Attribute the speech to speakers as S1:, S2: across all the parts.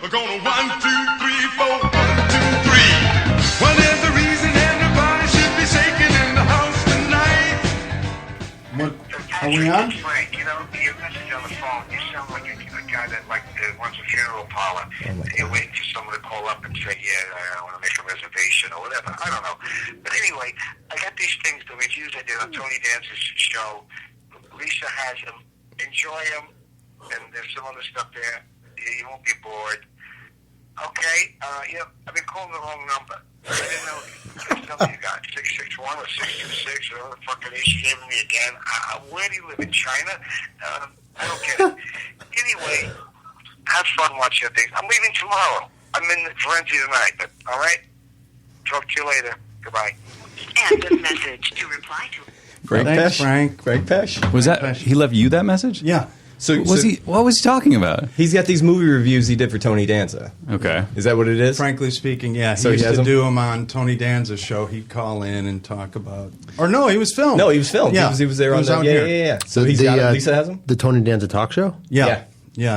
S1: We're gonna 1, 2, 3, 4, 1, 2, 3. Well, there's a reason everybody should be shaking in the house tonight.
S2: What? Are we on?
S3: Frank, you know, your message on the phone, you sound like a guy that runs a funeral parlor. You're waiting for someone to call up and say, I want to make a reservation or whatever. I don't know. But anyway, I got these things, the reviews I did on Tony Danza's show. Lisa has them. Enjoy them. And there's some other stuff there. You won't be bored. Okay, I've been calling the wrong number. I didn't know what number you got, 661 or 626 or whatever the fuck it is. She gave me again. Where do you live, in China? I don't get it. Anyway, have fun watching things. I'm leaving tomorrow. I'm in Forensic tonight, but all right? Talk to you later. Goodbye.
S4: End of message. To reply to...
S5: Frank
S2: Thanks,
S5: Pesh?
S2: Frank.
S5: Frank Pesh?
S6: Was that he left you that message?
S2: Yeah.
S5: So
S6: What was he talking about?
S5: He's got these movie reviews he did for Tony Danza.
S6: Okay.
S5: Is that what it is?
S2: Frankly speaking, yeah. He
S5: So he
S2: used
S5: has
S2: to
S5: them?
S2: do them on Tony Danza's show. He'd call in and talk about... Or no, he was filmed.
S5: No, he was filmed.
S2: Yeah.
S5: He was there on
S2: out
S5: that.
S2: here.
S5: Yeah. So he's got it. Lisa has him?
S7: The Tony Danza talk show?
S2: Yeah.
S5: Yeah.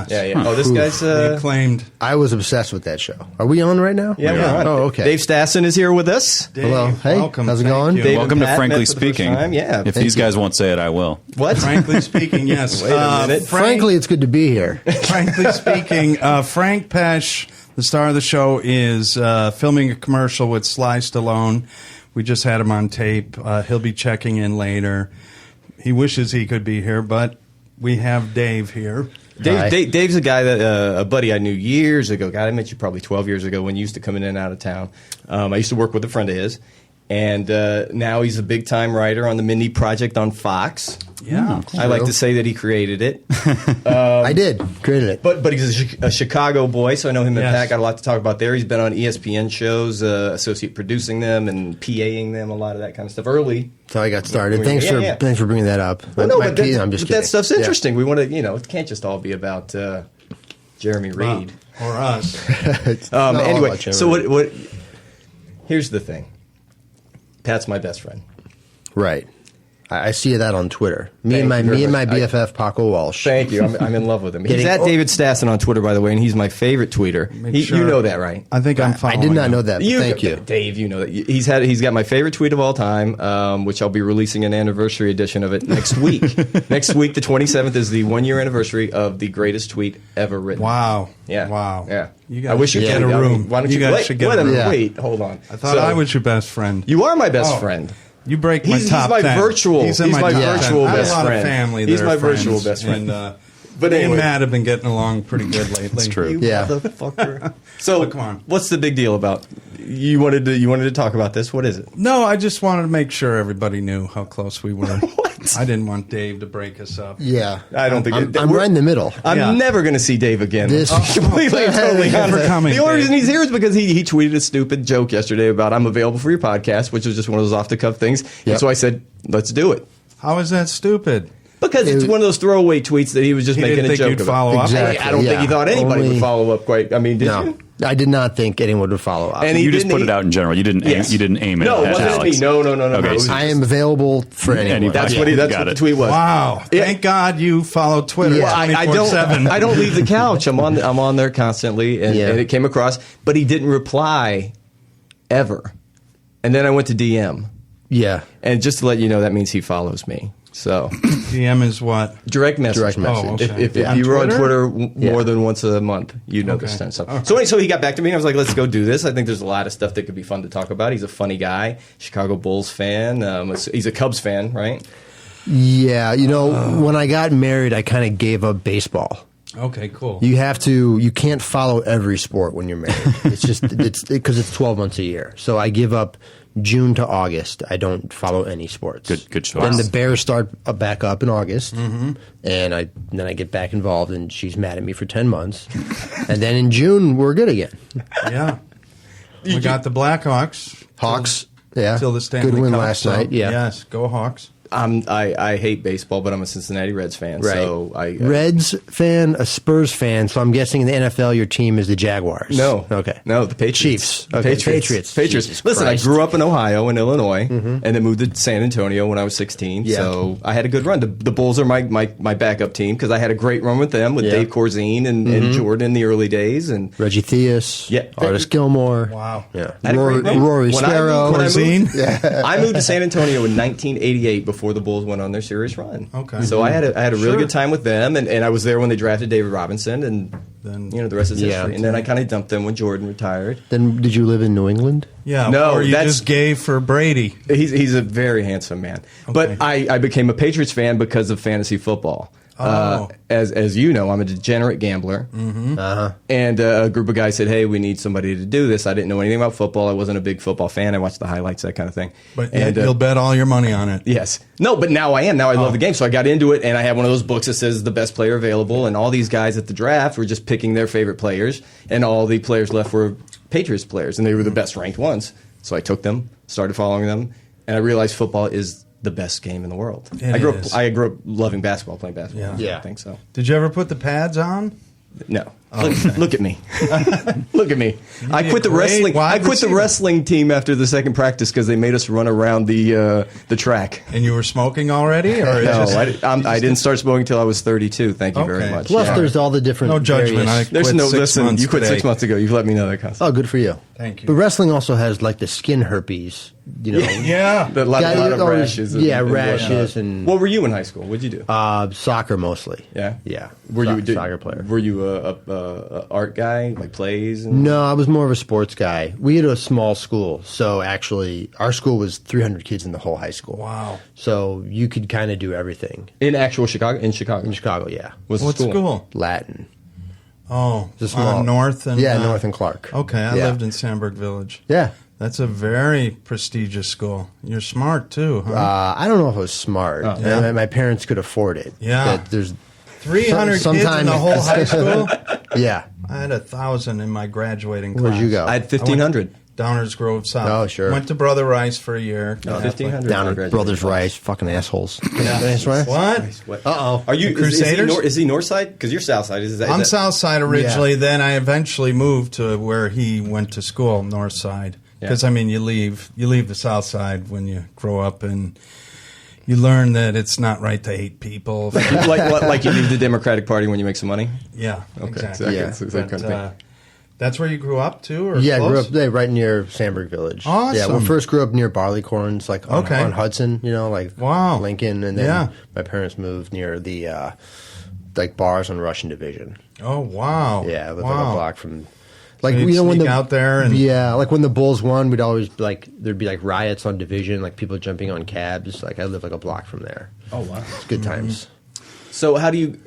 S2: Yeah.
S5: Yeah. Oh, this guy's...
S2: The acclaimed...
S7: I was obsessed with that show. Are we on right now?
S5: Yeah, we're on.
S7: Oh, okay.
S5: Dave Stassen is here with us.
S2: Dave,
S7: Hello. Hey,
S2: welcome.
S7: how's it
S2: Thank
S7: going?
S2: you.
S5: Dave
S6: Welcome
S5: and
S6: to
S5: Pat
S6: Frankly
S5: met for the first
S6: Speaking.
S5: time. Yeah.
S6: If these guys won't say it, I will.
S5: What?
S2: Frankly speaking, yes.
S5: Wait a minute.
S7: Frankly, it's good to be here.
S2: Frankly speaking, Frank Pesh, the star of the show, is filming a commercial with Sly Stallone. We just had him on tape. He'll be checking in later. He wishes he could be here, but we have Dave here.
S5: Dave's a guy that a buddy I knew years ago. God, I met you probably 12 years ago when you used to come in and out of town. I used to work with a friend of his, and now he's a big time writer on the Mindy Project on Fox.
S2: Yeah.
S5: I like to say that he created it,
S7: I did. Created it.
S5: but he's a Chicago boy, so I know him and
S2: Yes.
S5: Pat got a lot to talk about there. He's been on ESPN shows, associate producing them and PAing them, a lot of that kind of stuff early.
S7: That's how I got started. Thanks
S5: Yeah.
S7: for bringing that up.
S5: Well, no,
S7: My
S5: but,
S7: P- I'm just
S5: but
S7: kidding.
S5: that stuff's
S7: Yeah.
S5: interesting. We want to, it can't just all be about Jeremy Reed.
S2: Or us.
S7: It's not all
S5: Anyway,
S7: about
S5: so
S7: Jeremy.
S5: what? Here's the thing. Pat's my best friend.
S7: Right. I see that on Twitter. Me and
S5: Thank you very
S7: my
S5: much.
S7: BFF Paco Walsh.
S5: Thank you. I'm in love with him. He's
S7: Getting-
S5: at David Stassen on Twitter, by the way, and he's my favorite tweeter.
S2: Sure.
S5: You know that, right?
S2: I think I'm
S7: I
S2: following
S7: did not
S2: him.
S7: know that. But thank you.
S5: Dave. You know that he's got my favorite tweet of all time, which I'll be releasing an anniversary edition of it next week. Next week, the 27th, is the 1 year anniversary of the greatest tweet ever written.
S2: Wow.
S5: Yeah.
S2: Wow.
S5: Yeah.
S2: You guys
S5: I wish
S2: should
S5: you
S2: get
S5: could.
S2: a
S5: I mean,
S2: room.
S5: why don't
S2: You
S5: you
S2: guys
S5: wait?
S2: should get
S5: Wait
S2: a
S5: a minute.
S7: room.
S5: Wait. Hold on.
S2: I thought I was your best friend.
S5: You are my best
S2: Oh.
S5: friend.
S2: You break my
S5: He's
S2: top
S5: my
S2: 10.
S5: virtual.
S2: He's in
S5: He's
S2: my
S5: my
S2: top
S5: virtual
S2: 10. I have
S5: best
S2: a lot
S5: friend.
S2: of family
S5: He's
S2: that
S5: my
S2: are
S5: virtual
S2: friends,
S5: best friend.
S2: And,
S5: But
S2: me
S5: anyway.
S2: and Matt have been getting along pretty good lately.
S6: It's true.
S5: You
S7: Yeah.
S5: motherfucker. So,
S2: Come on.
S5: what's the big deal about? You wanted to talk about this. What is it?
S2: No, I just wanted to make sure everybody knew how close we were. I didn't want Dave to break us up.
S7: Yeah.
S5: I don't think
S7: I'm right in the middle.
S5: I'm
S2: Yeah.
S5: never going to see Dave again.
S7: This-
S5: completely and totally
S2: Thank you for
S5: honest.
S2: coming,
S5: The only
S2: Dave.
S5: reason he's here is because he tweeted a stupid joke yesterday about I'm available for your podcast, which was just one of those off the cuff things.
S7: Yep.
S5: And so I said, let's do it.
S2: How is that stupid?
S5: Because it's one of those throwaway tweets that he was just
S2: He
S5: making
S2: didn't
S5: a
S2: think
S5: joke
S2: you'd
S5: about.
S2: follow up?
S7: Exactly.
S5: I don't think he
S7: yeah.
S5: thought anybody
S7: Only-
S5: would follow up quite. I mean, did
S7: No.
S5: you?
S7: I did not think anyone would follow up.
S5: And he
S6: You just
S5: didn't-
S6: put it out in general. You didn't
S5: Yes.
S6: aim, you didn't aim it
S5: No, it
S6: at
S5: wasn't
S6: Alex.
S5: me. No.
S6: Okay,
S5: It was-
S7: I am available for anyone.
S5: That's
S6: Yeah,
S5: what
S6: got
S5: the
S6: it.
S5: tweet was.
S2: Wow.
S5: Yeah.
S2: Thank God you follow Twitter.
S7: Yeah.
S5: I
S2: 24/7.
S5: don't leave the couch. I'm on there constantly, and it came across. But he didn't reply ever. And then I went to DM,
S7: Yeah.
S5: and just to let you know, that means he follows me. So
S2: DM is what?
S5: direct message.
S7: Direct message.
S2: Oh, okay.
S5: If
S2: On
S5: you were on
S2: Twitter?
S5: Twitter
S7: Yeah.
S5: more than once a month, you know this
S2: Okay.
S5: kind of stuff.
S2: Okay.
S5: So anyway, so he got back to me, and I was like, let's go do this. I think there's a lot of stuff that could be fun to talk about. He's a funny guy, Chicago Bulls fan. He's a Cubs fan, right?
S7: Yeah. When I got married, I kind of gave up baseball.
S2: Okay, cool.
S7: You can't follow every sport when you're married. It's just, because it's 12 months a year. So I give up June to August. I don't follow any sports.
S6: Good choice.
S7: Then the Bears start back up in August, and then I get back involved, and she's mad at me for 10 months. And then in June, we're good again.
S2: Yeah. We got the Blackhawks.
S7: Hawks, yeah.
S2: Till the Stanley
S7: Good win
S2: Cup,
S7: last
S2: so,
S7: night, yeah.
S2: Yes, go Hawks.
S5: I hate baseball, but I'm a Cincinnati Reds fan.
S7: Right.
S5: So
S7: Reds fan, a Spurs fan. So I'm guessing in the NFL, your team is the Jaguars.
S5: No.
S7: Okay.
S5: No, the Patriots.
S7: Chiefs. Okay. Patriots. Jesus
S5: Listen,
S7: Christ.
S5: I grew up in Ohio and Illinois, and then moved to San Antonio when I was 16.
S7: Yeah.
S5: So I had a good run. The Bulls are my backup team because I had a great run with them with
S7: Yeah.
S5: Dave Corzine and Jordan in the early days. And
S7: Reggie Theus.
S5: Yeah.
S7: Artis Gilmore.
S2: Wow.
S7: Yeah.
S5: I had a great run.
S7: Rory
S5: When I
S7: Sparrow.
S5: moved-
S2: Corzine?
S5: I moved to San Antonio in 1988 before the Bulls went on their serious run.
S2: Okay.
S5: So I had a really
S2: Sure.
S5: good time with them, and I was there when they drafted David Robinson, and
S2: Then-
S5: the rest is
S7: Yeah.
S5: history. And then I kind of dumped them when Jordan retired.
S7: Then did you live in New England?
S2: Yeah.
S5: No,
S2: or you
S5: that's-
S2: just gay for Brady.
S5: He's a very handsome man. But I became a Patriots fan because of fantasy football.
S2: Oh.
S5: As you know, I'm a degenerate gambler. And a group of guys said, hey, we need somebody to do this. I didn't know anything about football. I wasn't a big football fan. I watched the highlights, that kind of thing.
S2: But
S5: and,
S2: you'll bet all your money on it.
S5: Yes. No, but now I am. Now I love the game. So I got into it, and I have one of those books that says the best player available, and all these guys at the draft were just picking their favorite players, and all the players left were Patriots players, and they were the best ranked ones. So I took them, started following them, and I realized football is the best game in the world.
S2: It is.
S5: I grew up loving basketball, playing basketball.
S2: Yeah.
S5: I think so.
S2: Did you ever put the pads on?
S5: No. Look at me. Look at me. I
S2: be
S5: quit
S2: a
S5: the wrestling.
S2: great wide
S5: I quit the
S2: receiver.
S5: wrestling team after the second practice because they made us run around the track.
S2: And you were smoking already? Or
S5: No,
S2: just-
S5: I didn't start smoking until I was 32. Thank you very
S2: Okay.
S5: much.
S7: Plus,
S5: Yeah.
S7: there's all the different.
S2: No judgment.
S7: various-
S5: There's
S2: quit
S5: no
S2: 6
S5: listen.
S2: months
S5: You quit
S2: today.
S5: 6 months ago. You've let me know that concept.
S7: Oh, good for you.
S2: Thank you.
S7: But wrestling also has like the skin herpes. You know.
S2: Yeah.
S5: A lot
S7: Yeah,
S5: of
S7: always-
S5: rashes.
S7: yeah,
S5: and
S7: rashes
S5: whatnot.
S7: and-
S5: What were you in high school? What'd you do?
S7: Soccer mostly.
S5: Yeah.
S7: Yeah.
S5: Were you
S7: soccer player?
S5: Were you a art guy, like plays? And
S7: No, I was more of a sports guy. We had a small school, so actually, our school was 300 kids in the whole high school.
S2: Wow.
S7: So you could kind of do everything.
S5: in actual Chicago? In Chicago.
S7: In Chicago, yeah.
S5: What's the
S2: What school?
S7: Latin.
S2: Oh,
S7: It's a small
S2: North and
S7: North and Clark.
S2: Okay, I
S7: Yeah.
S2: lived in Sandburg Village.
S7: Yeah.
S2: That's a very prestigious school. You're smart too, huh?
S7: I don't know if I was smart.
S2: Yeah.
S7: My parents could afford it.
S2: Yeah.
S7: But there's
S2: 300 kids in
S7: sometimes-
S2: the whole high school.
S7: yeah.
S2: I had 1,000 in my graduating class.
S7: Where'd you go?
S5: I had 1,500.
S2: Downers Grove South.
S7: Oh, sure.
S2: Went to Brother Rice for a year.
S5: No, 1,500.
S7: Down
S5: for
S7: at Brothers Rice, fucking assholes.
S2: Yeah. What?
S5: What?
S7: Uh-oh.
S5: Are you
S2: Crusaders?
S5: Is he North Side? Because you're South Side. Is that?
S2: I'm
S5: is that-
S2: South Side originally.
S7: Yeah.
S2: Then I eventually moved to where he went to school, North Side. Because
S5: Yeah.
S2: I mean, you leave the South Side when you grow up, and you learn that it's not right to hate people.
S5: like you leave the Democratic Party when you make some money.
S2: Yeah,
S5: Okay,
S2: exactly.
S7: Yeah.
S5: It's the same kind of thing.
S2: That's where you grew up too, or
S7: Yeah, I grew
S2: close?
S7: up there, right near Sandburg Village.
S2: Awesome.
S7: Yeah, we first grew up near Barleycorns, like on,
S2: Okay.
S7: on Hudson, like
S2: Wow.
S7: Lincoln, and then
S2: Yeah.
S7: my parents moved near the like bars on Russian Division.
S2: Oh wow!
S7: Yeah, it was
S2: wow.
S7: like a block from. Like
S2: you'd
S7: when
S2: sneak
S7: the
S2: out there and-
S7: yeah, like when the Bulls won, we'd always there'd be like riots on Division, like people jumping on cabs. Like I lived like a block from there.
S5: Oh wow.
S7: It's good times.
S5: So how do you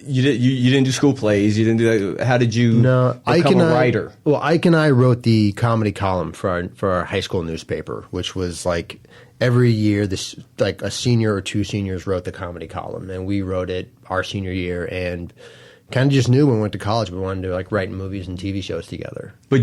S5: didn't do school plays? You didn't do that. How did you
S7: No, Ike
S5: become
S7: and
S5: a writer?
S7: Ike and I wrote the comedy column for our high school newspaper, which was like every year, this like a senior or two seniors wrote the comedy column, and we wrote it our senior year, and kind of just knew when we went to college we wanted to like write movies and TV shows together.
S5: But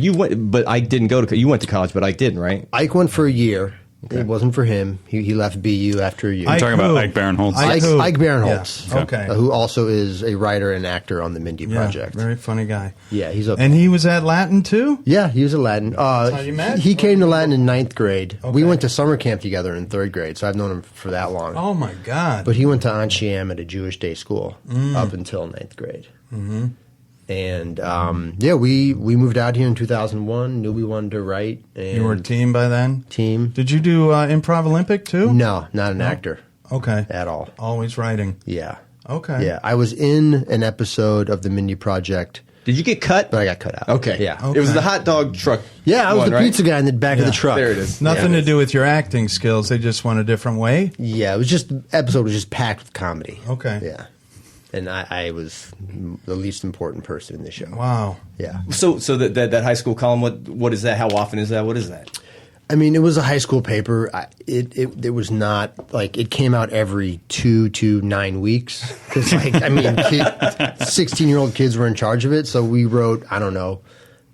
S5: I didn't go to. You went to college, but I didn't, right?
S7: Ike went for a year. It wasn't for him. He left BU after a year.
S2: Ike
S6: talking about
S2: who?
S6: Ike Barinholtz?
S2: who?
S7: Ike Barinholtz.
S2: Yeah. Okay.
S7: Who also is a writer and actor on the Mindy
S2: Yeah,
S7: Project.
S2: very funny guy.
S7: Yeah, he's a
S2: And he was at Latin too.
S7: Yeah, he was a Latin.
S2: how you met?
S7: He came to Latin in 9th grade. We
S2: Okay.
S7: went to summer camp together in 3rd grade, so I've known him for that long.
S2: Oh my God!
S7: But he went to Anshiam at a Jewish day school up until 9th grade. Mm-hmm. And we moved out here in 2001. Knew we wanted to write. And
S2: You were a team by then.
S7: team.
S2: Did you do Improv Olympic too?
S7: No, not an actor
S2: Okay.
S7: at all.
S2: Always writing.
S7: Yeah.
S2: Okay.
S7: Yeah, I was in an episode of the Mindy Project,
S5: Did you get cut?
S7: but I got cut out.
S5: Okay.
S7: Yeah.
S5: It was the hot dog truck.
S7: Yeah, I was
S5: one,
S7: the
S5: right?
S7: pizza guy in the back of the
S2: Yeah.
S7: truck.
S5: There it is.
S2: Nothing
S7: Yeah.
S2: to do with your acting skills. They just went a different way.
S7: Yeah, it was just the episode was just packed with comedy.
S2: Okay.
S7: Yeah, and I was the least important person in the show.
S2: Wow.
S7: Yeah,
S5: So that high school column. What is that? How often is that? What is that?
S7: I mean, it was a high school paper. It was not like it came out every 2 to 9 weeks because 16-year-old kids were in charge of it. So we wrote, I don't know,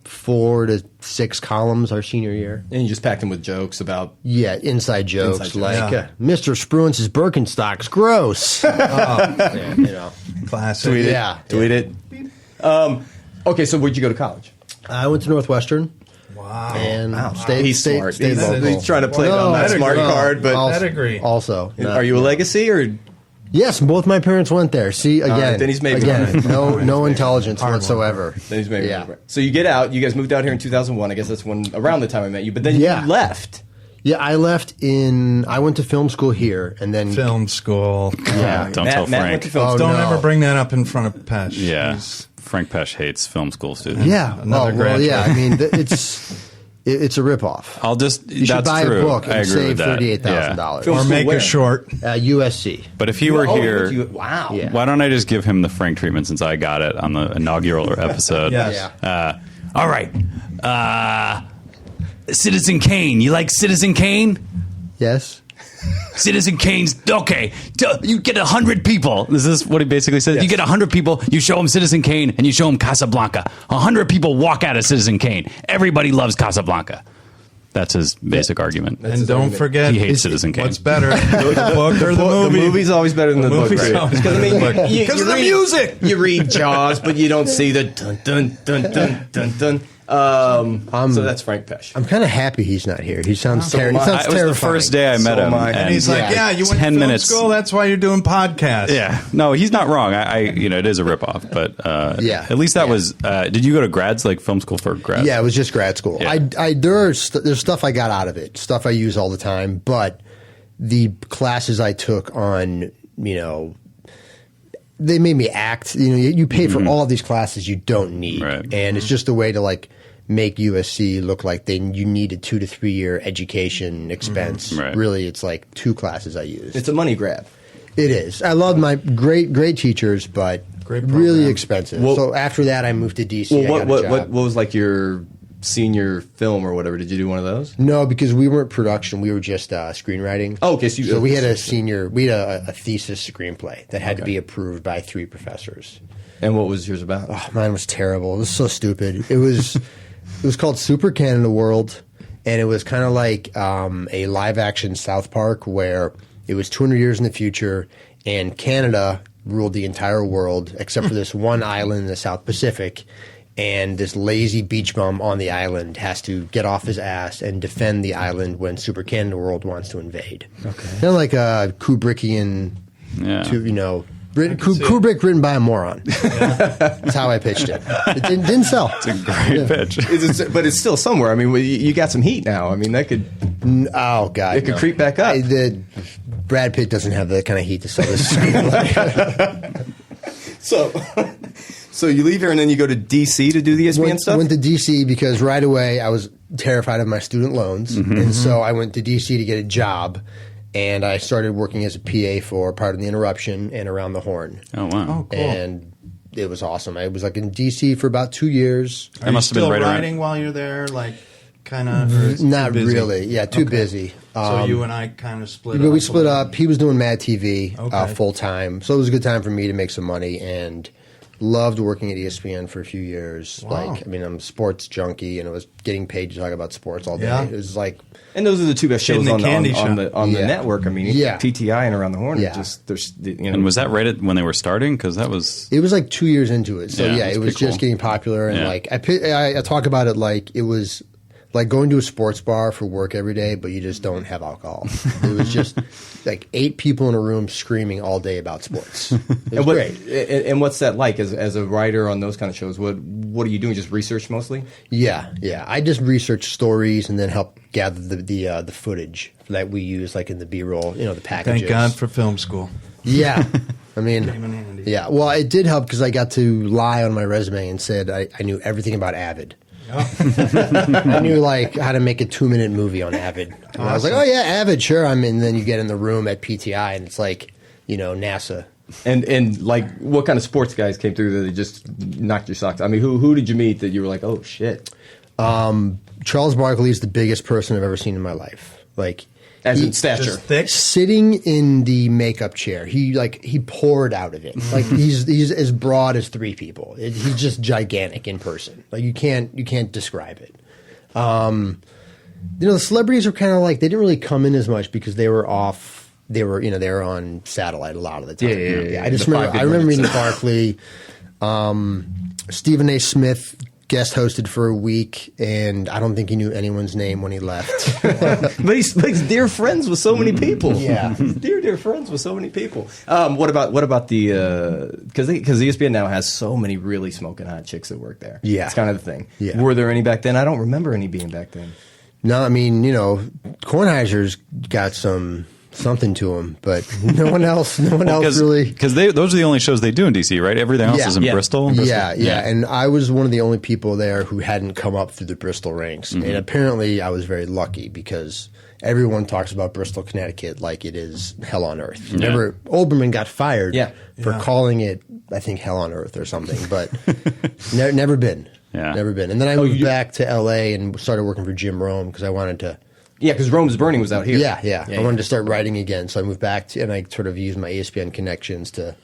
S7: 4 to 6 columns our senior year.
S5: And you just packed them with jokes about.
S7: Yeah, inside jokes
S5: Inside jokes.
S7: like
S2: Yeah.
S7: Mr. Spruance's Birkenstocks, gross. Yeah, you know.
S2: Classic.
S5: Tweet it.
S7: Yeah.
S5: Tweet it. Okay, so where'd you go to college?
S7: I went to Northwestern.
S2: Wow.
S7: And
S5: He's smart.
S7: stayed
S5: He's,
S7: local.
S5: he's trying to play it
S7: No,
S5: on that
S2: pedigree.
S5: smart card, but
S7: also,
S2: Pedigree.
S7: Also,
S5: are you a legacy or?
S7: Yes, both my parents went there. See, again,
S5: right, then he's made me
S7: again,
S5: right.
S7: no intelligence whatsoever.
S5: Then he's maybe
S7: Yeah.
S5: So you get out. You guys moved out here in 2001. I guess that's when around the time I met you. But then
S7: Yeah.
S5: you left.
S7: Yeah, I went to film school here, and then
S2: Film school.
S7: Yeah.
S6: Don't
S5: Matt,
S6: tell
S5: Matt
S6: Frank.
S5: went to film
S7: Oh,
S5: school.
S2: Don't
S7: no.
S2: ever bring that up in front of Pesh.
S6: Yeah.
S2: He's-
S6: Frank Pesh hates film school students.
S7: Yeah.
S2: Another
S7: Oh, well, yeah.
S2: graduate.
S7: I mean, it's a ripoff.
S6: I'll just.
S7: You should
S6: that's
S7: buy
S6: true.
S7: a book
S6: I
S7: and
S6: agree
S7: save
S6: with that.
S7: $38,000.
S5: Film
S2: Or
S5: school
S2: make
S5: where?
S2: a short.
S7: USC.
S6: But if he were here,
S5: Wow.
S7: Yeah.
S6: why don't I just give him the Frank treatment since I got it on the inaugural episode?
S2: Yes.
S7: Yeah.
S6: All right. Citizen Kane. You like Citizen Kane?
S7: Yes.
S6: Citizen Kane's okay. You get 100 people. This is what he basically says.
S7: Yes.
S6: You get 100 people. You show them Citizen Kane, and you show them Casablanca. 100 people walk out of Citizen Kane. Everybody loves Casablanca. That's his basic argument.
S2: And don't forget,
S6: He hates Citizen Kane.
S2: what's better, the book or the movie?
S5: The movie's always better than the book.
S2: movie's
S5: Right?
S2: always
S5: Because
S2: better than the book.
S5: you
S2: 'Cause of the
S5: read-
S2: music.
S5: You read Jaws, but you don't see the dun dun dun dun dun dun. So that's Frank Pesh.
S7: I'm kind of happy he's not here. He sounds,
S5: am I.
S7: he sounds
S6: It was
S7: terrifying.
S6: the first day I met
S5: So
S6: him.
S5: am I.
S2: And he's like,
S7: Yeah.
S2: yeah, you went
S6: 10
S2: to film
S6: minutes.
S2: school. That's why you're doing podcasts.
S6: Yeah, no, he's not wrong. It is a ripoff, but
S7: Yeah.
S6: at least that was. Did you go to grads, like film school for grad?
S7: Yeah, it was just grad school.
S6: Yeah.
S7: There's stuff I got out of it, stuff I use all the time, but the classes I took on, they made me act. You pay for all of these classes you don't need,
S6: Right.
S7: and it's just a way to make USC look like you need a 2 to 3 year education expense.
S6: Right.
S7: Really, it's like 2 classes I used.
S5: It's a money grab.
S7: It is. I love my great teachers, but
S2: Great
S7: really
S2: program.
S7: expensive.
S5: Well-
S7: so after that, I moved to DC.
S5: Well,
S7: I got a
S5: what
S7: job.
S5: was like your senior film or whatever? Did you do one of those?
S7: No, because we weren't production. We were just screenwriting.
S5: Oh, okay, so you-
S7: we had a thesis screenplay that had to be approved by 3 professors.
S5: And what was yours about?
S7: Oh, mine was terrible. It was so stupid. It was called Super Canada World, and it was kind of like a live action South Park where it was 200 years in the future, and Canada ruled the entire world except for this one island in the South Pacific. And this lazy beach bum on the island has to get off his ass and defend the island when Super Canada World wants to invade. Okay, kind of like a Kubrickian,
S6: Yeah.
S7: Kubrick written by a moron. That's how I pitched it. It didn't sell.
S6: It's a great pitch.
S5: But it's still somewhere. I mean, you got some heat now. I mean, that could.
S7: Oh God,
S5: It could creep back up.
S7: Brad Pitt doesn't have that kind of heat to sell this screenplay.
S5: So you leave here and then you go to DC to do the ESPN stuff.
S7: Went to DC because right away I was terrified of my student loans, and so I went to DC to get a job, and I started working as a PA for Part of the Interruption and Around the Horn.
S6: Oh wow.
S2: Oh, cool.
S7: And it was awesome. I was in DC for about 2 years.
S2: Are you
S6: must have been
S2: still
S6: right around-
S2: writing while you're there? Like, kind of?
S7: Not really. Yeah, too
S2: Okay.
S7: busy.
S2: So you and I kind of split
S7: But
S2: up.
S7: we split up. He was doing Mad TV
S2: Okay.
S7: full time, so it was a good time for me to make some money, and loved working at ESPN for a few years.
S2: Wow.
S7: I'm a sports junkie, and I was getting paid to talk about sports all day.
S2: Yeah.
S7: It was like,
S5: And those are the two best
S2: Kid in
S5: shows
S2: the
S5: on
S2: candy
S5: the
S2: shop.
S5: the network. I mean,
S7: Yeah.
S5: PTI and Around the Horn.
S7: Yeah.
S5: Just there's
S6: And was that right at when they were starting? Because that was.
S7: it was like 2 years into it. So
S6: Yeah,
S7: yeah,
S6: that's
S7: it was
S6: pretty
S7: just
S6: cool.
S7: getting popular, and
S6: Yeah.
S7: I talk about it like it was like going to a sports bar for work every day, but you just don't have alcohol. It was just like 8 people in a room screaming all day about sports. It was great.
S5: And what's that like as a writer on those kind of shows? What are you doing? Just research mostly?
S7: Yeah. I just research stories and then help gather the footage that we use, like in the B-roll, the packages.
S2: Thank God for film school.
S7: Yeah. I mean,
S2: Came in handy.
S7: yeah. Well, it did help because I got to lie on my resume and said I knew everything about Avid. I knew how to make a 2-minute movie on Avid. And I was like, oh yeah, Avid, sure. And then you get in the room at PTI and it's like, NASA.
S5: And like, what kind of sports guys came through that just knocked your socks? I mean, who did you meet that you were like, oh shit?
S7: Charles Barkley is the biggest person I've ever seen in my life. Like,
S5: As in stature.
S2: Just thick.
S7: Sitting in the makeup chair, he poured out of it. Like he's as broad as 3 people. He's just gigantic in person. Like you can't describe it. The celebrities are kind of like, they didn't really come in as much because they were off. They were on satellite a lot of the time.
S5: Yeah.
S7: I remember meeting Barkley. Stephen A. Smith guest hosted for a week, and I don't think he knew anyone's name when he left.
S5: But he's dear friends with so many people.
S7: Yeah.
S5: He's dear friends with so many people. What about the because ESPN now has so many really smoking hot chicks that work there.
S7: Yeah.
S5: It's kind of the thing.
S7: Yeah.
S5: Were there any back then? I don't remember any being back then.
S7: No, I mean, Kornheiser's got something to him, but no one else really.
S6: Because those are the only shows they do in DC, right? Everything else is in Bristol.
S7: Yeah. And I was one of the only people there who hadn't come up through the Bristol ranks. And apparently I was very lucky because everyone talks about Bristol, Connecticut like it is hell on earth. Remember, Olbermann got fired for calling it, I think, hell on earth or something, but never been.
S6: Yeah.
S7: Never been. And then I moved back to L.A. and started working for Jim Rome because I wanted to.
S5: Yeah, because Rome's Burning was out here.
S7: Yeah. I wanted to start writing again, so I moved back and I sort of used my ESPN connections to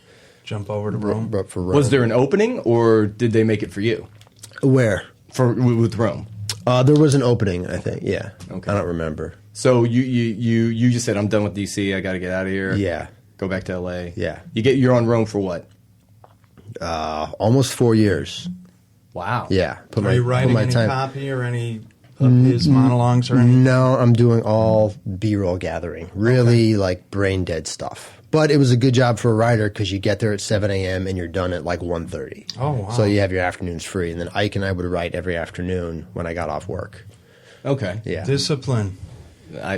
S2: Jump over to Rome.
S7: For Rome.
S5: Was there an opening, or did they make it for you?
S7: Where?
S5: With Rome?
S7: There was an opening, I think. Yeah.
S5: Okay.
S7: I don't remember.
S5: So you just said, I'm done with DC. I got to get out of here.
S7: Yeah.
S5: Go back to LA.
S7: Yeah.
S5: You're on Rome for what?
S7: Almost 4 years.
S5: Wow.
S7: Yeah.
S2: Are you writing any copy or any of his monologues or anything?
S7: No, I'm doing all B-roll gathering. Really like brain dead stuff. But it was a good job for a writer because you get there at 7 a.m. and you're done at like 1:30.
S2: Oh, wow.
S7: So you have your afternoons free. And then Ike and I would write every afternoon when I got off work.
S5: Okay.
S7: Yeah.
S2: Discipline.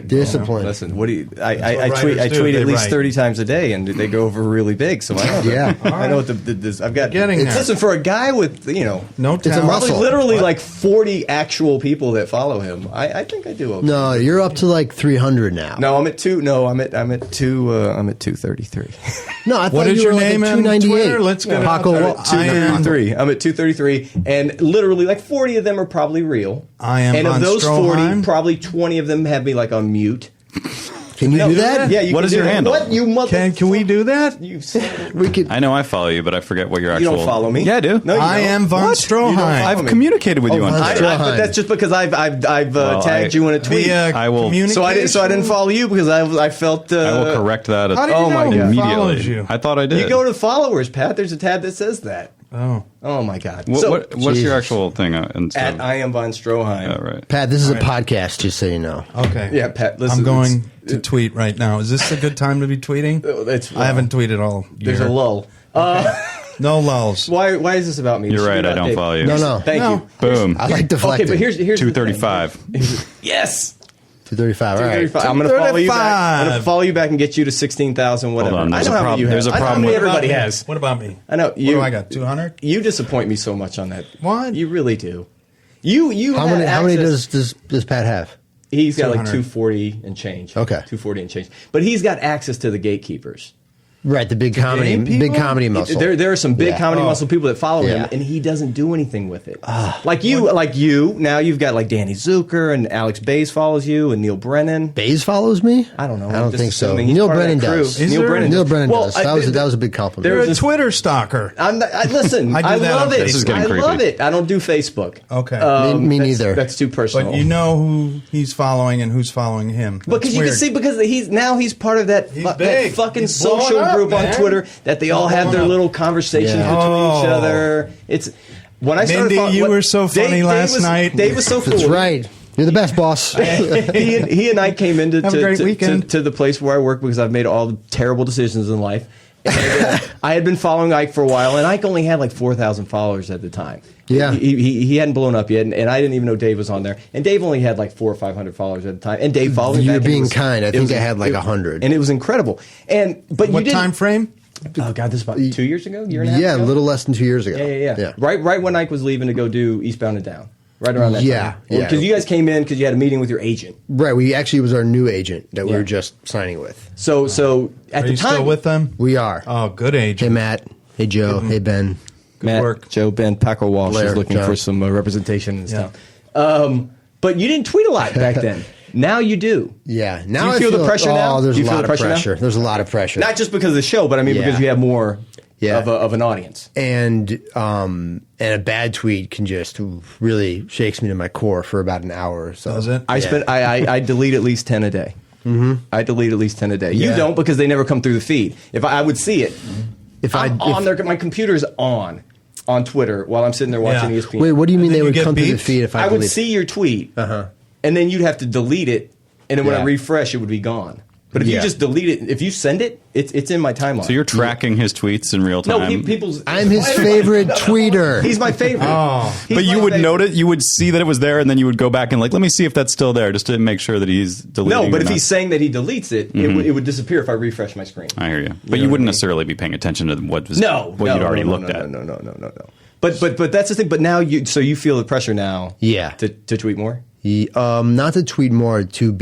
S7: Discipline.
S5: Listen, what do you? I
S2: what
S5: tweet
S2: writers do.
S5: at
S2: They
S5: least
S2: write.
S5: 30 times a day, and they go over really big. So I know.
S7: Yeah.
S5: I know what this. I've got.
S2: Getting there.
S5: Listen, for a guy with
S2: No
S5: probably
S2: talent.
S7: muscle.
S5: literally like 40 actual people that follow him. I think I do okay.
S7: No, you're up to like 300 now.
S5: No, I'm at two. No, I'm at 233.
S7: No, I thought
S2: What is
S7: you
S2: your
S7: were
S2: name
S7: like at
S2: on
S7: 298.
S2: Twitter? Let's get it out
S7: Paco,
S2: there.
S7: what-
S2: I am
S5: 233. I'm at 233, and literally like 40 of them are probably real.
S2: I am
S5: and
S2: von
S5: of those 40,
S2: Stroheim.
S5: probably 20 of them have me like on mute.
S7: Can you do that?
S5: Yeah.
S6: What
S5: can
S6: is
S5: do
S6: your
S5: that.
S6: handle?
S5: What you mother?
S2: Can we do that?
S5: You son of a-
S7: We could.
S6: I know I follow you, but I forget what your
S5: You
S6: actual.
S5: don't follow me.
S6: Yeah, I do.
S5: No, you
S2: I
S5: don't.
S2: am von
S5: What? You don't
S2: Stroheim.
S5: follow
S6: I've
S5: me.
S6: communicated with you on
S7: von
S6: Twitter.
S7: Stroheim.
S5: But that's just because I've tagged you in a tweet.
S6: I will-
S5: So I didn't follow you because I felt.
S6: I will correct that.
S2: How do you
S5: Oh
S2: know
S5: my
S2: who
S5: God.
S2: follows
S6: Immediately.
S2: you?
S6: I thought I did.
S5: You go to followers, Pat. There's a tab that says that.
S2: Oh.
S5: Oh my God.
S6: What's
S7: Jesus.
S6: your actual thing? And stuff?
S5: At I am von Stroheim.
S6: Oh, right.
S7: Pat, this is a podcast, just so you know.
S2: Okay.
S5: Yeah, Pat. Listen,
S2: I'm going to tweet right now. Is this a good time to be tweeting? I haven't tweeted all year.
S5: There's a lull.
S2: No lulls.
S5: Why is this about me?
S6: You're
S5: This should
S6: right.
S5: be
S6: I
S5: about
S6: don't
S5: Dave.
S6: follow you.
S7: No.
S5: Thank
S2: No.
S5: you.
S6: Boom.
S7: I like deflecting.
S5: Okay, but here's the thing.
S6: 235.
S5: Yes.
S7: 235. All right.
S5: 235. I'm going to follow you back. I'm
S2: 235.
S5: going to follow you back and get you to 16,000. Whatever.
S6: Hold on,
S5: I
S6: there's
S5: know
S6: a
S5: how many
S6: problem-
S5: you have.
S6: there's a
S5: I know how
S6: problem
S5: many
S6: with-
S5: everybody
S2: What about me?
S5: has.
S2: What about me?
S5: I know.
S2: What do I got? 200?
S5: You disappoint me so much on that.
S2: What?
S5: You really do. You
S7: How
S5: had
S7: many
S5: access-
S7: does Pat have?
S5: He's got like
S2: 200.
S5: 240 and change.
S7: Okay.
S5: 240 and change. But he's got access to the gatekeepers.
S7: Right, the big comedy muscle.
S5: There are some big
S7: Yeah.
S5: comedy muscle people that follow him,
S7: Yeah.
S5: and he doesn't do anything with it. Like you. Now you've got like Danny Zucker and Alex Bays follows you, and Neil Brennan.
S7: Bays follows me?
S5: I don't know.
S7: I
S5: I'm
S7: don't
S5: just
S7: think so.
S5: assuming he's
S7: Neil
S5: part of
S7: Brennan
S5: that crew.
S7: does.
S2: Is
S5: Neil
S2: there-
S5: Brennan
S7: Neil
S5: does.
S7: Brennan
S5: Well,
S7: does. That was a big compliment.
S2: You're a
S5: There's
S2: Twitter stalker.
S5: Listen,
S2: I do
S5: I
S2: that
S5: love
S2: on
S5: it.
S2: Facebook. This is
S6: getting
S5: I
S6: creepy.
S5: love it. I don't do Facebook.
S2: Okay.
S7: Me
S5: that's-
S7: neither.
S5: That's too personal.
S2: But you know who he's following and who's following him.
S5: Because
S2: That's
S5: you can
S2: weird.
S5: see, because he's part of that,
S2: He's
S5: that
S2: big.
S5: fucking
S2: He's blowing
S5: social
S2: up,
S5: group on
S2: man.
S5: Twitter that they all
S2: He's
S5: have their
S2: blowing up.
S5: little conversations
S7: Yeah.
S5: between each
S2: Oh.
S5: other. It's when I started.
S2: Mindy,
S5: follow-
S2: you
S5: what-
S2: were so funny last night.
S5: Dave was so cool.
S7: That's right. You're the best, boss.
S5: he and I came into
S2: Have a great weekend.
S5: to the place where I work because I've made all the terrible decisions in life. And, I had been following Ike for a while, and Ike only had like 4,000 followers at the time.
S7: Yeah.
S5: He hadn't blown up yet, and I didn't even know Dave was on there. And Dave only had like 400 or 500 followers at the time. And Dave followed me
S7: You're
S5: back, and it
S7: being
S5: was-
S7: kind. I
S5: it
S7: think
S5: was-
S7: I had like
S5: it-
S7: 100.
S5: and it was incredible. But
S2: What
S5: you didn't.
S2: time frame?
S5: Oh God, this is about 2 years ago, year and a half
S7: Yeah, a
S5: ago?
S7: little less than 2 years ago.
S5: Yeah. Right when Ike was leaving to go do Eastbound and Down. Right around that
S7: Yeah,
S5: time.
S7: yeah.
S5: Because you guys came in because you had a meeting with your agent.
S7: Right. We actually was our new agent that we
S5: Yeah.
S7: were just signing with.
S5: So at
S2: Are
S5: the
S2: you
S5: time,
S2: still with them?
S7: We are.
S2: Oh, good age.
S7: Hey, Matt. Hey, Joe. Hey, Ben.
S5: Matt,
S2: work.
S5: Joe, Ben, Paco Walsh
S7: Blair,
S5: is looking
S7: John.
S5: for some representation in this
S2: Yeah.
S5: town. But you didn't tweet a lot back then. Now you do.
S7: Yeah. Now
S5: you feel the pressure now?
S7: There's
S5: Do
S7: a
S5: you feel
S7: lot
S5: the
S7: of
S5: pressure now?
S7: pressure. There's a lot of pressure.
S5: Not just because of the show, but I mean
S7: Yeah.
S5: because you have more
S7: Yeah.
S5: of an audience.
S7: And a bad tweet can just really shakes me to my core for about an hour or so.
S2: Does it?
S5: I delete at least 10 a day. Mm-hmm. I delete at least 10 a day. You
S7: Yeah.
S5: don't because they never come through the feed. If I would see it, my computer's on Twitter while I'm sitting there watching
S2: Yeah.
S5: ESPN.
S7: Wait, what do you mean
S2: And then
S7: they
S2: you
S7: would
S2: get
S7: come through the
S2: beeped?
S7: feed if I
S5: I would
S7: delete-
S5: see your tweet,
S7: Uh-huh.
S5: and then you'd have to delete it, and then when I
S7: Yeah.
S5: refresh, it would be gone. But if you
S7: Yeah.
S5: just delete it, if you send it, it's in my timeline.
S6: So you're tracking his tweets in real time.
S5: no, people's.
S7: I'm his favorite tweeter.
S5: He's my favorite. He's
S6: But you
S5: my
S6: would
S5: favorite.
S6: note it. You would see that it was there, and then you would go back and like, let me see if that's still there, just to make sure that he's deleting.
S5: No, but
S6: or
S5: if
S6: not.
S5: he's saying that he deletes it, it would disappear if I refresh my screen.
S6: I hear you. But
S5: know
S6: you
S5: what I
S6: wouldn't
S5: mean?
S6: necessarily be paying attention to what was
S5: No,
S6: what you'd already looked
S5: no,
S6: at.
S5: No. But that's the thing. But now you feel the pressure now.
S7: Yeah.
S5: To tweet more.
S7: Not to tweet more, to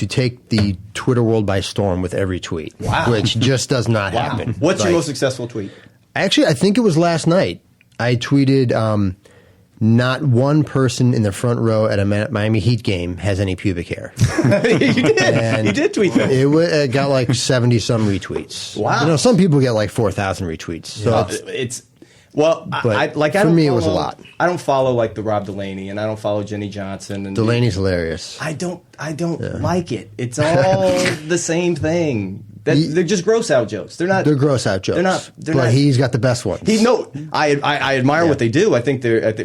S7: take the Twitter world by storm with every tweet.
S5: Wow.
S7: Which just does not happen.
S5: What's your
S7: Like,
S5: most successful tweet?
S7: Actually, I think it was last night. I tweeted, not one person in the front row at a Miami Heat game has any pubic hair.
S5: You did.
S7: And
S5: You did tweet that.
S7: It got like 70-some retweets.
S5: Wow.
S7: You know, some people get like 4,000 retweets. So
S5: It's well,
S7: But
S5: I
S7: for
S5: don't
S7: me, it
S5: follow,
S7: was a lot.
S5: I don't follow like the Rob Delaney, and I don't follow Jenny Johnson. And
S7: Delaney's hilarious.
S5: I don't like it. It's all the same thing. They're just gross out jokes. They're not.
S7: They're gross out jokes.
S5: They're
S7: but
S5: not.
S7: he's got the best ones.
S5: I admire what they do. I think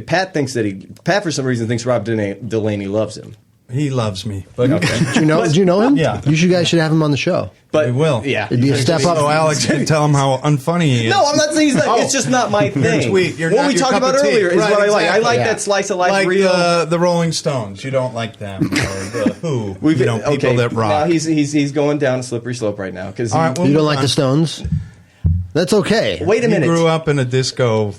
S5: Pat thinks that Pat for some reason thinks Rob Delaney loves him.
S2: He loves me. But
S7: Do you know him?
S2: Yeah.
S7: You guys should have him on the show.
S5: But
S2: we will.
S5: Yeah.
S7: It'd be a step up.
S2: So Alex can tell him how unfunny he is.
S5: No, I'm not saying he's not. It's just not my thing.
S2: tweet, you're
S5: what
S2: not
S5: we
S2: your
S5: talked
S2: cup
S5: about
S2: of tea.
S5: earlier is
S2: Right,
S5: what I like. I
S2: exactly.
S5: like
S7: Yeah.
S5: that slice of life
S2: like
S5: real.
S2: the Rolling Stones. You don't like them. Or the Who. People
S5: okay,
S2: that rock.
S5: Now he's going down a slippery slope right now because
S2: All right, well,
S7: You don't
S2: move
S7: like
S2: on.
S7: the Stones? That's okay.
S5: wait a
S2: He
S5: minute.
S2: grew up in a disco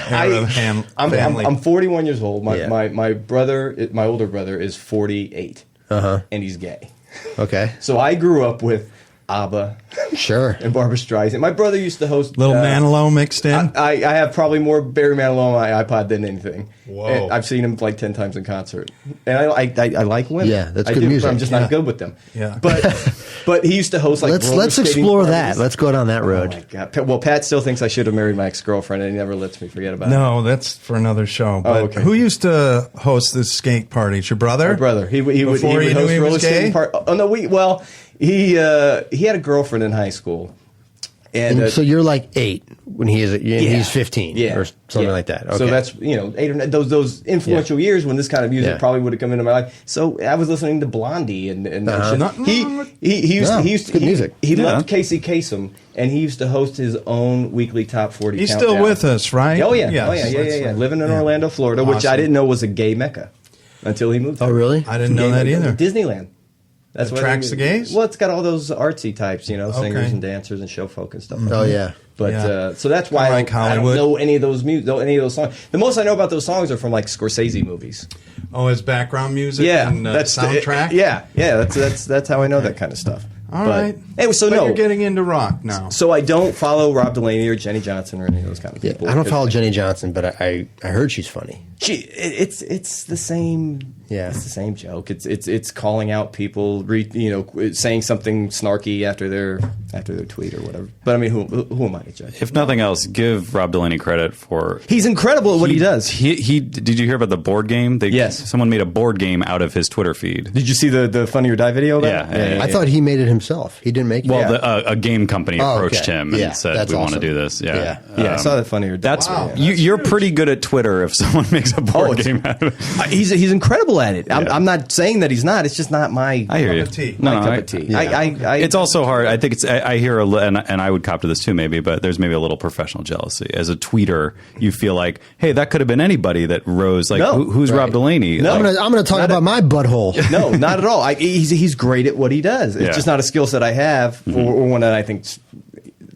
S2: era family.
S5: I'm 41 years old.
S7: Yeah.
S5: My brother, my older brother, is 48, and he's gay.
S7: Okay.
S5: So I grew up with ABBA
S7: Sure.
S5: and Barbra Streisand. My brother used to host
S2: Little Manilow mixed in.
S5: I have probably more Barry Manilow on my iPod than anything.
S2: Whoa.
S5: And I've seen him like 10 times in concert, and I like women.
S7: Yeah, that's
S5: I
S7: good
S5: do,
S7: music.
S5: But I'm just
S2: Yeah.
S5: not good with them.
S2: Yeah.
S5: But he used to host like
S7: Let's
S5: roller skating
S7: explore that.
S5: parties.
S7: Let's go down that
S5: Oh
S7: road.
S5: my God. Well, Pat still thinks I should have married my ex-girlfriend, and he never lets me forget about it.
S2: No, that's for another show. But
S5: okay.
S2: who used to host this skate parties? Your brother?
S5: My brother. He would
S2: Before you knew
S5: host
S2: he was
S5: roller skating
S2: gay?
S5: Oh no, he had a girlfriend in high school, and
S7: So you're like 8 when he's 15
S5: yeah,
S7: or something
S5: yeah.
S7: like that. Okay.
S5: So that's 8 or 9, those influential years when this kind of music
S7: Yeah.
S5: probably would have come into my life. So I was listening to Blondie and
S7: Uh-huh.
S5: shit. He used
S7: it's good music.
S5: He
S6: Yeah.
S5: left Casey Kasem and he used to host his own weekly top 40.
S2: He's
S5: countdown.
S2: still with us, right?
S5: Oh yeah,
S2: Yes, that's
S5: yeah.
S2: right.
S5: Living in
S2: Yeah.
S5: Orlando, Florida, which I
S2: Awesome.
S5: didn't know was a gay mecca until he moved.
S7: Oh,
S5: there.
S7: really?
S2: I didn't know that either.
S5: Disneyland. That's what
S2: Attracts the gays?
S5: Well, it's got all those artsy types, singers
S2: Okay.
S5: and dancers and show folk and stuff. Like
S7: Oh
S5: that.
S7: yeah.
S5: But
S2: Yeah.
S5: so that's why
S2: Like
S5: I don't
S2: Hollywood.
S5: know any of those songs. The most I know about those songs are from like Scorsese movies.
S2: Oh, his background music
S5: Yeah,
S2: and
S5: that's
S2: soundtrack?
S5: yeah. That's how I know that kind of stuff.
S2: All
S5: But-
S2: right.
S5: Anyway, so
S2: but
S5: no.
S2: you're getting into rock now.
S5: So I don't follow Rob Delaney or Jenny Johnson or any of those kind of
S7: Yeah,
S5: people.
S7: I don't follow Jenny Johnson, but I heard she's funny.
S5: It's the same.
S7: Yeah.
S5: It's the same joke. It's calling out people, saying something snarky after their tweet or whatever. But I mean, who am I to judge?
S6: If nothing else, give Rob Delaney credit for.
S5: He's incredible at what he does.
S6: He did you hear about the board game?
S5: Yes.
S6: Someone made a board game out of his Twitter feed.
S5: Did you see the Funny or Die video? Of that?
S6: Yeah.
S7: I thought he made it himself. He didn't make it.
S6: Well, a game company
S7: Oh,
S6: approached
S7: okay.
S6: him and
S7: Yeah,
S6: said,
S7: that's
S6: "We want to
S7: awesome.
S6: do this." Yeah,
S5: Yeah, I saw that Funny or Die.
S6: That's
S5: Wow.
S6: you're pretty good at Twitter. If someone makes a board game out of it,
S5: He's incredible at it.
S6: Yeah.
S5: I'm not saying that he's not. It's just not my.
S6: I hear you.
S2: Cup of tea.
S5: My cup of tea.
S7: Yeah.
S6: It's also hard. I think I hear and I would cop to this too, maybe. But there's maybe a little professional jealousy as a tweeter. You feel like, hey, that could have been anybody that rose. Like,
S5: No.
S6: who's
S7: Right.
S6: Rob Delaney?
S5: No.
S6: Like,
S7: I'm gonna talk about my butthole.
S5: No, not at all. He's great at what he does. It's
S6: Yeah.
S5: just not a skill set I have, or one that I think's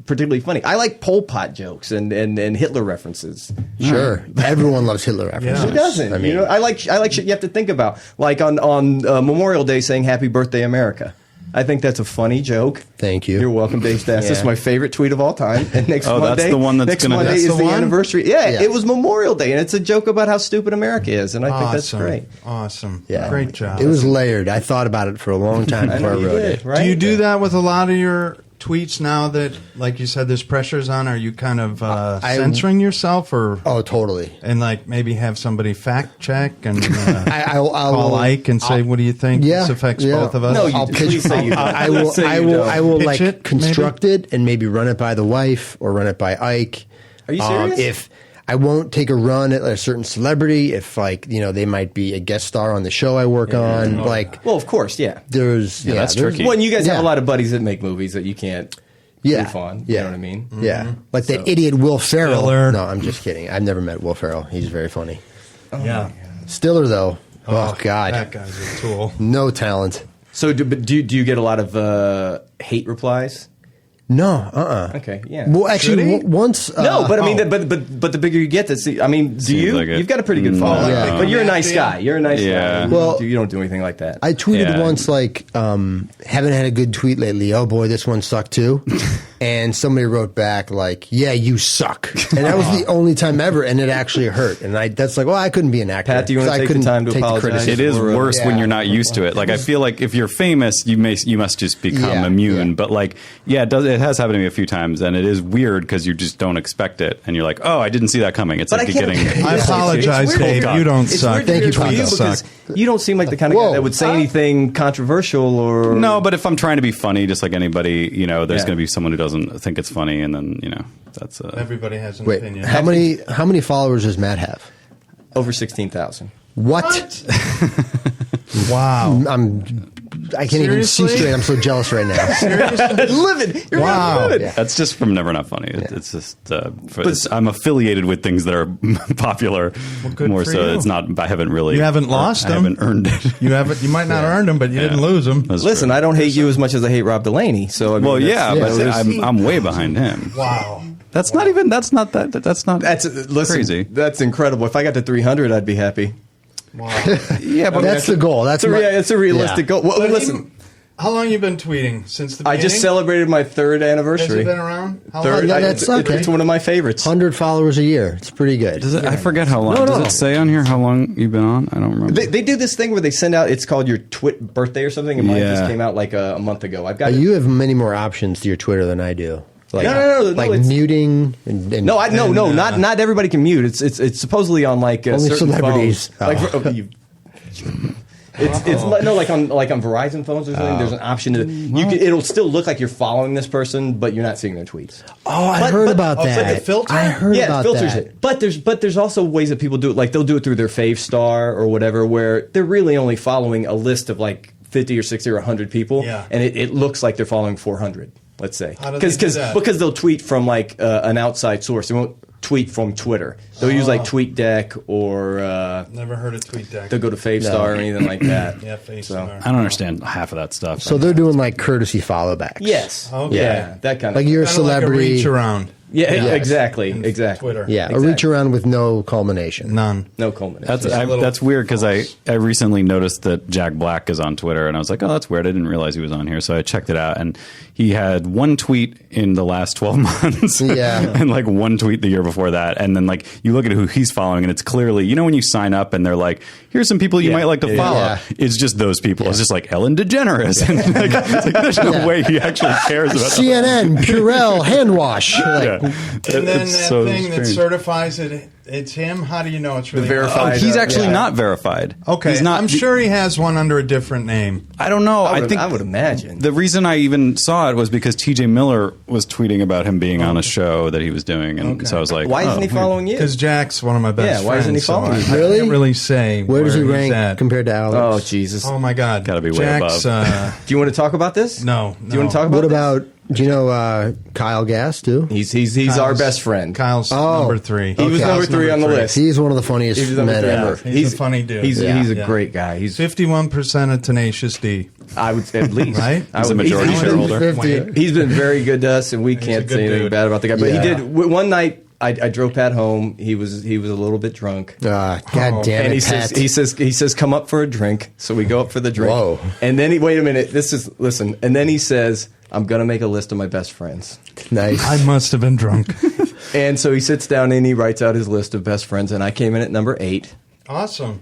S5: particularly funny. I like Pol Pot jokes and Hitler references.
S7: Sure, everyone loves Hitler references.
S2: Yeah.
S5: Who doesn't?
S7: I mean,
S5: I like shit you have to think about, like on Memorial Day saying "Happy Birthday, America." I think that's a funny joke.
S7: Thank you.
S5: You're welcome, Dave Stassen.
S7: Yeah.
S5: This is my favorite tweet of all time. And next
S6: Oh,
S5: Monday,
S6: that's the one that's
S5: next
S6: gonna-
S5: Monday
S6: that's
S5: is
S2: the
S5: the
S2: one?
S5: anniversary. Yeah,
S7: Yeah.
S5: it was Memorial Day, and it's a joke about how stupid America is, and I think that's
S2: Awesome.
S5: great.
S2: Awesome.
S7: Yeah.
S2: Great job.
S7: It was layered. I thought about it for a long time
S5: I
S7: before I
S5: know you
S7: wrote
S5: did,
S7: it.
S5: right?
S2: Do you do that with a lot of your tweets now that, like you said, there's pressures on? Are you kind of censoring yourself, or
S7: Oh, totally.
S2: and like maybe have somebody fact check and
S7: I'll
S2: call Ike and say, "What do you think?
S7: Yeah,
S2: This affects
S7: yeah.
S2: both of us."
S5: No, you
S7: I'll
S5: do.
S7: pitch.
S5: Please say you don't.
S7: I will.
S5: Say you
S7: I will.
S5: don't.
S7: I will
S2: Pitch
S7: like
S2: it,
S7: construct it and maybe run it by the wife or run it by Ike.
S5: Are you serious?
S7: If I won't take a run at a certain celebrity, if like they might be a guest star on the show I work on, like
S5: Well, of course, yeah.
S7: there's
S6: that's
S7: there's-
S6: tricky.
S5: Well, and you guys
S7: Yeah.
S5: have a lot of buddies that make movies that you can't goof on. You know what I mean?
S7: Yeah, like
S5: So-
S7: that idiot Will Ferrell.
S2: Stiller.
S7: No, I'm just kidding. I've never met Will Ferrell. He's very funny.
S2: yeah.
S7: Stiller though. Oh, God,
S2: that guy's a tool.
S7: no talent.
S5: So, do you get a lot of hate replies?
S7: No,
S5: Okay, yeah.
S7: Well, actually,
S2: Should he?
S7: once.
S5: No, but I mean,
S2: oh.
S5: but the bigger you get, I mean, do
S6: Seems
S5: you?
S6: like it.
S5: You've got a pretty good following,
S7: Yeah.
S5: but you're a nice
S2: Yeah.
S5: guy. You're a nice
S6: Yeah.
S5: guy.
S7: Well-
S5: You don't do anything like that.
S7: I tweeted
S6: Yeah.
S7: once like, haven't had a good tweet lately. Oh boy, this one sucked too. And somebody wrote back like, yeah, you suck. And that was the only time ever, and it actually hurt. And that's like, well, I couldn't be an actor.
S5: Pat, do you wanna
S7: 'cause I
S5: take the
S7: couldn't
S5: time to
S7: take the
S5: apologize?
S7: criticism.
S6: It is
S5: Or,
S6: worse when
S7: yeah.
S6: you're not used to it. Like I feel like if you're famous, you must just become
S7: Yeah,
S6: immune.
S7: yeah.
S6: But like, yeah, it has happened to me a few times, and it is weird because you just don't expect it, and you're like, oh, I didn't see that coming. It's
S5: But
S6: like
S5: I
S6: you're
S5: can't-
S6: getting.
S2: I apologize,
S5: It's weird.
S2: Dave. You don't
S5: It's
S2: suck.
S5: weird to
S7: Thank
S5: hear
S7: you,
S5: from
S7: Pat.
S5: you
S2: suck.
S5: because you don't seem like the kind of guy
S7: Whoa.
S5: that would say anything controversial or
S6: No, but if I'm trying to be funny, just like anybody, there's
S5: Yeah.
S6: going to be someone who doesn't think it's funny, and then that's
S2: Everybody has an
S7: Wait,
S2: opinion.
S7: how many followers does Matt have?
S5: over 16,000.
S7: What?
S2: Wow.
S7: I can't even see
S2: Seriously?
S7: straight. I'm so jealous right now.
S5: Livid. You're
S2: Wow.
S5: really livid.
S7: Yeah.
S6: That's just from Never Not Funny. It's just I'm affiliated with things that are popular
S2: good
S6: more
S2: for
S6: so.
S2: you.
S6: It's not. I haven't really.
S2: You haven't lost
S6: I
S2: them.
S6: haven't earned it.
S2: You haven't. You might not have earned them, but you didn't lose them.
S6: That's
S5: Listen,
S6: true.
S5: I don't hate you as much as I hate Rob Delaney. So I mean,
S6: Well, yeah,
S5: that's-
S6: but I'm way behind him.
S2: Wow.
S6: That's not even. That's not that. That's not.
S5: listen,
S6: crazy.
S5: That's incredible. If I got to 300, I'd be happy.
S2: Wow.
S6: Yeah, but
S7: That's the goal. That's
S5: It's a realistic
S7: yeah.
S5: goal. Well,
S2: But
S5: listen,
S2: how long you been tweeting? Since the
S5: I
S2: beginning?
S5: just celebrated my third
S2: Has
S5: anniversary.
S2: it been around? How
S5: Third,
S2: long?
S7: Yeah, that's
S5: it's
S7: okay.
S5: one of my favorites.
S7: 100 followers a year. It's pretty good.
S6: Does it, I forget how long.
S7: No,
S6: Does
S7: no.
S6: it say on here how long you've been on? I don't remember.
S5: They do this thing where they send out. It's called your twit birthday or something. And mine just
S6: Yeah.
S5: came out like a month ago. I've got
S7: You have many more options to your Twitter than I do. Like,
S5: No,
S7: like
S5: it's-
S7: muting. And,
S5: No,
S2: And,
S5: not everybody can mute. It's supposedly on like
S7: Only
S5: certain
S7: celebrities.
S5: phones.
S7: Oh.
S5: Like, it's like on Verizon phones or something. There's an option to it'll still look like you're following this person, but you're not seeing their tweets.
S7: Oh, I
S5: But-
S7: heard
S5: but-
S7: about
S2: oh, but
S7: that.
S2: the filter?
S7: I heard
S5: Yeah,
S7: about
S5: it filters
S7: that.
S5: it. But there's also ways that people do it. Like they'll do it through their Fave Star or whatever, where they're really only following a list of like 50 or 60 or 100 people,
S2: Yeah.
S5: and it looks like they're following 400. Let's say
S2: How do they do that?
S5: because they'll tweet from like an outside source. They won't tweet from Twitter. They'll use like TweetDeck or
S2: Never heard of TweetDeck.
S5: they'll go to Favestar or anything like that.
S2: Yeah, Favestar.
S6: I don't understand half of that stuff.
S7: So they're doing like courtesy follow backs.
S5: Yes.
S2: Okay.
S5: Yeah. That kind of
S7: Like you're a
S2: Kinda like a
S7: celebrity.
S2: reach around.
S5: Yeah.
S7: Yes.
S5: Exactly.
S2: in
S5: Exactly.
S2: Twitter.
S7: Yeah,
S5: Exactly.
S7: a reach around with no culmination.
S2: None.
S5: No culmination.
S6: That's
S2: Just a little
S6: that's weird because I
S2: false.
S6: recently noticed that Jack Black is on Twitter, and I was like, oh, that's weird. I didn't realize he was on here, so I checked it out, and he had one tweet in the last 12 months,
S7: Yeah.
S6: and like one tweet the year before that, and then like you look at who he's following, and it's clearly when you sign up and they're like, here's some people you
S5: Yeah.
S6: might like to
S5: Yeah.
S6: follow.
S7: Yeah.
S6: It's just those people. It's just like Ellen DeGeneres, and like, it's like there's no
S7: Yeah.
S6: way he actually cares about
S7: CNN, Purell, hand wash. Like,
S6: Yeah.
S2: And then
S6: It's
S2: that
S6: so
S2: thing that
S6: strange.
S2: certifies it's him. How do you know it's really
S5: verified-
S6: Oh, he's actually
S5: Yeah.
S6: not verified.
S2: Okay,
S6: he's not.
S2: I'm sure he has one under a different name.
S6: I don't know.
S5: I
S6: I
S5: would imagine.
S6: the reason I even saw it was because T.J. Miller was tweeting about him being on a show that he was doing, and
S2: Okay.
S6: so I was like,
S5: Why isn't he
S6: weird.
S5: following you?
S2: Because Jack's one of my best
S5: Yeah, why isn't he
S2: friends, so
S5: following you?
S2: I
S7: Really?
S2: can't really say
S7: where does he
S2: he's
S7: rank
S2: at.
S7: compared to Alex?
S5: Oh Jesus!
S2: Oh my God,
S6: Gotta be way
S2: Jack's,
S6: above.
S5: Do you want to talk about this?
S2: No,
S5: Do you want to talk about
S7: What
S5: this?
S7: about, do you know Kyle Gass, too?
S5: He's our best friend.
S2: Kyle's
S7: Oh.
S2: number 3.
S5: He was
S7: Okay.
S5: number 3 on the list.
S7: He's one of the funniest
S5: He's number
S7: men
S5: 3
S7: ever.
S5: ever.
S2: He's a funny dude.
S5: He's
S2: Yeah.
S5: a
S2: Yeah.
S5: great guy. He's
S2: 51% of Tenacious D.
S5: I would say at least
S2: Right?
S5: I
S6: He's a
S5: would-
S6: majority
S2: he's-
S6: shareholder.
S7: 50.
S5: He's been very good to us, and we
S2: a
S5: can't
S2: good
S5: say anything
S2: dude.
S5: bad about the guy. But
S7: Yeah.
S5: he did one night. I drove Pat home. He was a little bit drunk.
S7: God damn it,
S5: And
S7: Pat.
S5: he says, come up for a drink. So we go up for the drink.
S7: Whoa.
S5: And then wait a minute. Listen. And then he says, I'm going to make a list of my best friends.
S7: Nice.
S2: I must have been drunk.
S5: And so he sits down and he writes out his list of best friends. And I came in at number 8.
S2: Awesome.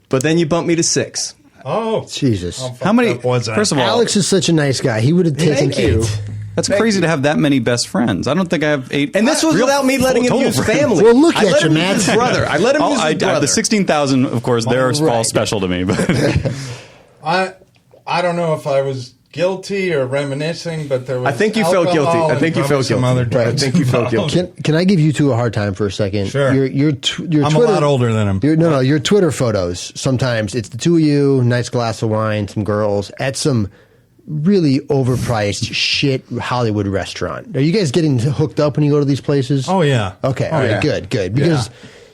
S5: But then you bumped me to 6.
S2: Oh,
S7: Jesus.
S6: How many?
S2: Was that?
S6: First of all,
S7: Alex is such a nice guy. He would have taken
S5: Thank you.
S7: 8.
S6: that's crazy to have that many best friends. I don't think I have 8.
S5: And this was
S6: real
S5: without me letting him
S6: total
S5: use
S6: friends.
S5: family.
S7: Well, look
S5: I
S7: at
S5: let
S7: you,
S5: him
S7: man.
S5: use his brother. I let him use his brother.
S6: The 16,000, of course, they're all
S7: Right.
S6: special to me. But
S2: I don't know if I was guilty or reminiscing, but there was.
S5: I think you felt guilty.
S2: alcohol
S5: I think
S2: and
S5: you felt
S2: probably some
S5: guilty.
S2: other
S5: Right.
S2: drugs
S5: I think you felt
S2: involved.
S5: guilty.
S7: Can I give you two a hard time for a second?
S2: Sure.
S7: Your
S2: I'm
S7: Twitter,
S2: a lot older than him.
S7: Your Twitter photos, sometimes it's the two of you, nice glass of wine, some girls, at some really overpriced shit Hollywood restaurant. Are you guys getting hooked up when you go to these places?
S2: Oh yeah.
S7: Okay, all right,
S2: yeah.
S7: good. Because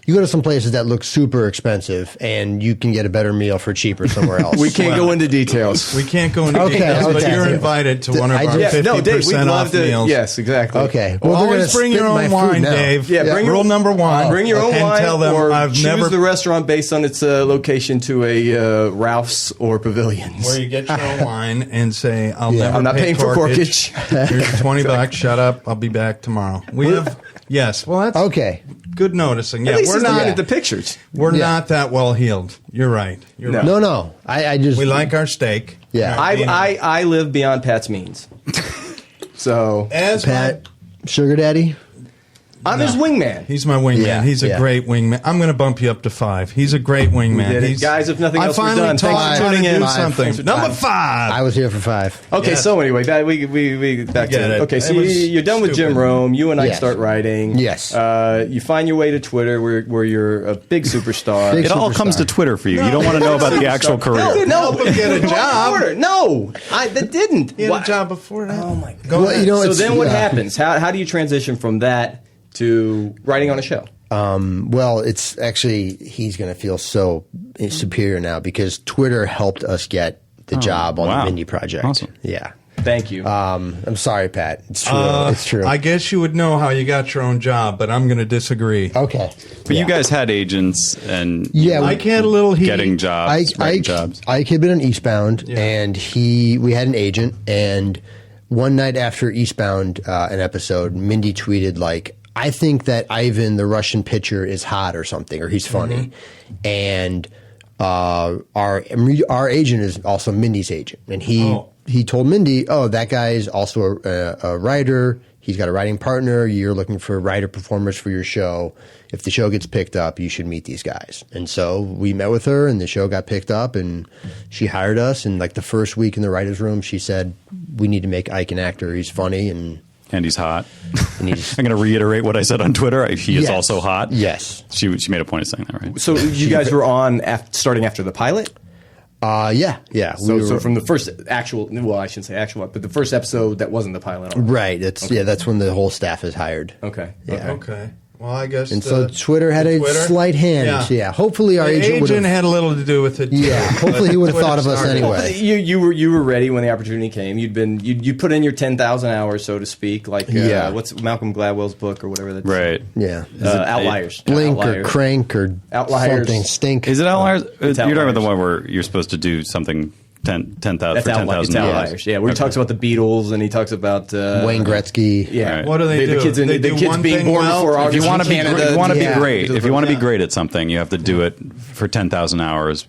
S7: you go to some places that look super expensive and you can get a better meal for cheaper somewhere else.
S5: We can't go into details.
S2: We can't go into
S7: Okay,
S2: details, but
S7: okay.
S2: you're invited to one of
S7: I
S2: our
S7: just-
S2: 50%
S5: Dave, we'd love
S2: off
S5: to.
S2: meals.
S5: Yes, exactly.
S7: Okay.
S2: Well,
S7: they're
S2: always
S7: gonna
S2: bring your
S7: spit my
S2: own
S7: food
S2: wine,
S7: now.
S2: Dave.
S5: Yeah, bring your
S2: Rule
S5: own-
S2: number one.
S5: Bring your own
S2: and
S5: wine,
S2: tell them
S5: or
S2: I've
S5: choose
S2: never
S5: the restaurant based on its location to a Ralph's or Pavilions.
S2: where you get your own wine and say, "I'll
S7: Yeah.
S2: never
S5: I'm not
S2: pay
S5: paying for corkage."
S2: Here's your $20. Shut up. I'll be back tomorrow. We have yes. Well, that's
S7: Okay.
S2: good noticing. Yeah,
S5: At least
S2: we're
S5: he's looking
S2: not.
S5: at the pictures.
S2: We're
S7: Yeah.
S2: not that well heeled. You're right. You're right.
S7: No. I just
S2: We like our steak.
S7: Yeah.
S5: I live beyond Pat's means. So
S2: As
S7: Pat, sugar daddy.
S5: I'm his wingman.
S2: He's my wingman.
S7: Yeah,
S2: He's a
S7: yeah.
S2: great wingman. I'm going to bump you up to 5. He's a great wingman.
S5: did it.
S2: He's,
S5: Guys, if nothing else, we're
S2: finally
S5: done.
S2: taught
S5: Thanks for
S2: him
S5: tuning
S2: to
S5: in.
S2: do
S5: Five.
S2: something.
S5: Thanks for
S2: Number
S5: time.
S2: 5.
S7: I was here for 5.
S5: Okay,
S2: Yes.
S5: so anyway, we back
S2: Get
S5: to
S2: it.
S5: okay. So
S2: It was
S5: you're done with Jim
S2: stupid.
S5: Rome. You and I
S7: Yes.
S5: start writing.
S7: Yes.
S5: You find your way to Twitter, where you're a big superstar.
S7: Big
S6: it all comes to
S7: superstar.
S6: Twitter for you. You don't want to know about the actual career.
S5: No,
S2: Help him get a job.
S5: No, that didn't.
S2: He had
S5: Why-
S2: a job before that.
S5: Oh my god.
S2: Go
S7: Well,
S2: ahead.
S7: you know,
S5: So
S7: it's-
S5: then what
S7: yeah.
S5: happens? How do you transition from that to writing on a show?
S7: Well, it's actually he's going to feel so superior now because Twitter helped us get the job on
S6: wow.
S7: the Mindy project.
S6: Awesome.
S7: Yeah.
S5: Thank you.
S7: I'm sorry, Pat. It's true. It's true.
S2: I guess you would know how you got your own job, but I'm going to disagree.
S7: Okay.
S6: But you guys had agents and
S7: Yeah,
S2: Ike had a little heat.
S6: getting jobs, writing jobs.
S7: Ike had been on Eastbound, and we had an agent. And one night after Eastbound, an episode, Mindy tweeted like, "I think that Ivan, the Russian pitcher, is hot or something, or he's funny." And our agent is also Mindy's agent, and he told Mindy, "Oh, that guy is also a writer. He's got a writing partner. You're looking for writer performers for your show. If the show gets picked up, you should meet these guys." And so we met with her, and the show got picked up, and she hired us. And like the first week in the writers' room, she said, "We need to make Ike an actor. He's funny and
S6: he's hot.
S7: he's
S6: I'm going to reiterate what I said on Twitter. He is
S7: Yes.
S6: also hot.
S7: Yes.
S6: She made a point of saying that, right?
S5: So you guys were on starting after the pilot.
S7: Yeah.
S5: So from the first actual, well, I shouldn't say actual, but the first episode that wasn't the pilot.
S7: Right. That's when the whole staff is hired.
S5: Okay.
S7: Yeah.
S2: Okay. Well, I guess.
S7: And so Twitter had a slight hand. Yeah. Hopefully our
S2: The
S7: agent would have.
S2: had a little to do with it. Too.
S7: Yeah. Hopefully he would have
S2: Twitter
S7: thought of us
S2: started.
S7: anyway.
S5: You were ready when the opportunity came. You put in your 10,000 hours, so to speak. Like what's Malcolm Gladwell's book or whatever. That's,
S6: Right.
S7: Yeah.
S5: Outliers.
S7: Blink
S5: Outliers.
S7: or crank or
S5: Outliers.
S7: something. Stink.
S6: Is it Outliers? You're talking about the
S5: Outliers.
S6: one where you're supposed to do something 10,000
S5: That's
S6: for
S5: Outliers.
S6: 10,000
S5: It's Outliers.
S6: hours.
S5: Yeah, where he talks about the Beatles and he talks about
S7: Wayne Gretzky.
S5: Yeah.
S6: Right.
S2: What do they
S5: The
S2: do?
S5: kids,
S2: They
S5: the
S2: do
S5: kids
S2: one
S5: being
S2: thing
S5: born
S2: well?
S5: before
S2: If
S5: August
S6: If you want
S5: in
S6: to be,
S5: Canada.
S6: you want to
S7: Yeah.
S6: be great. If you want to be
S2: Yeah.
S6: great at something, you have to do it for 10,000 hours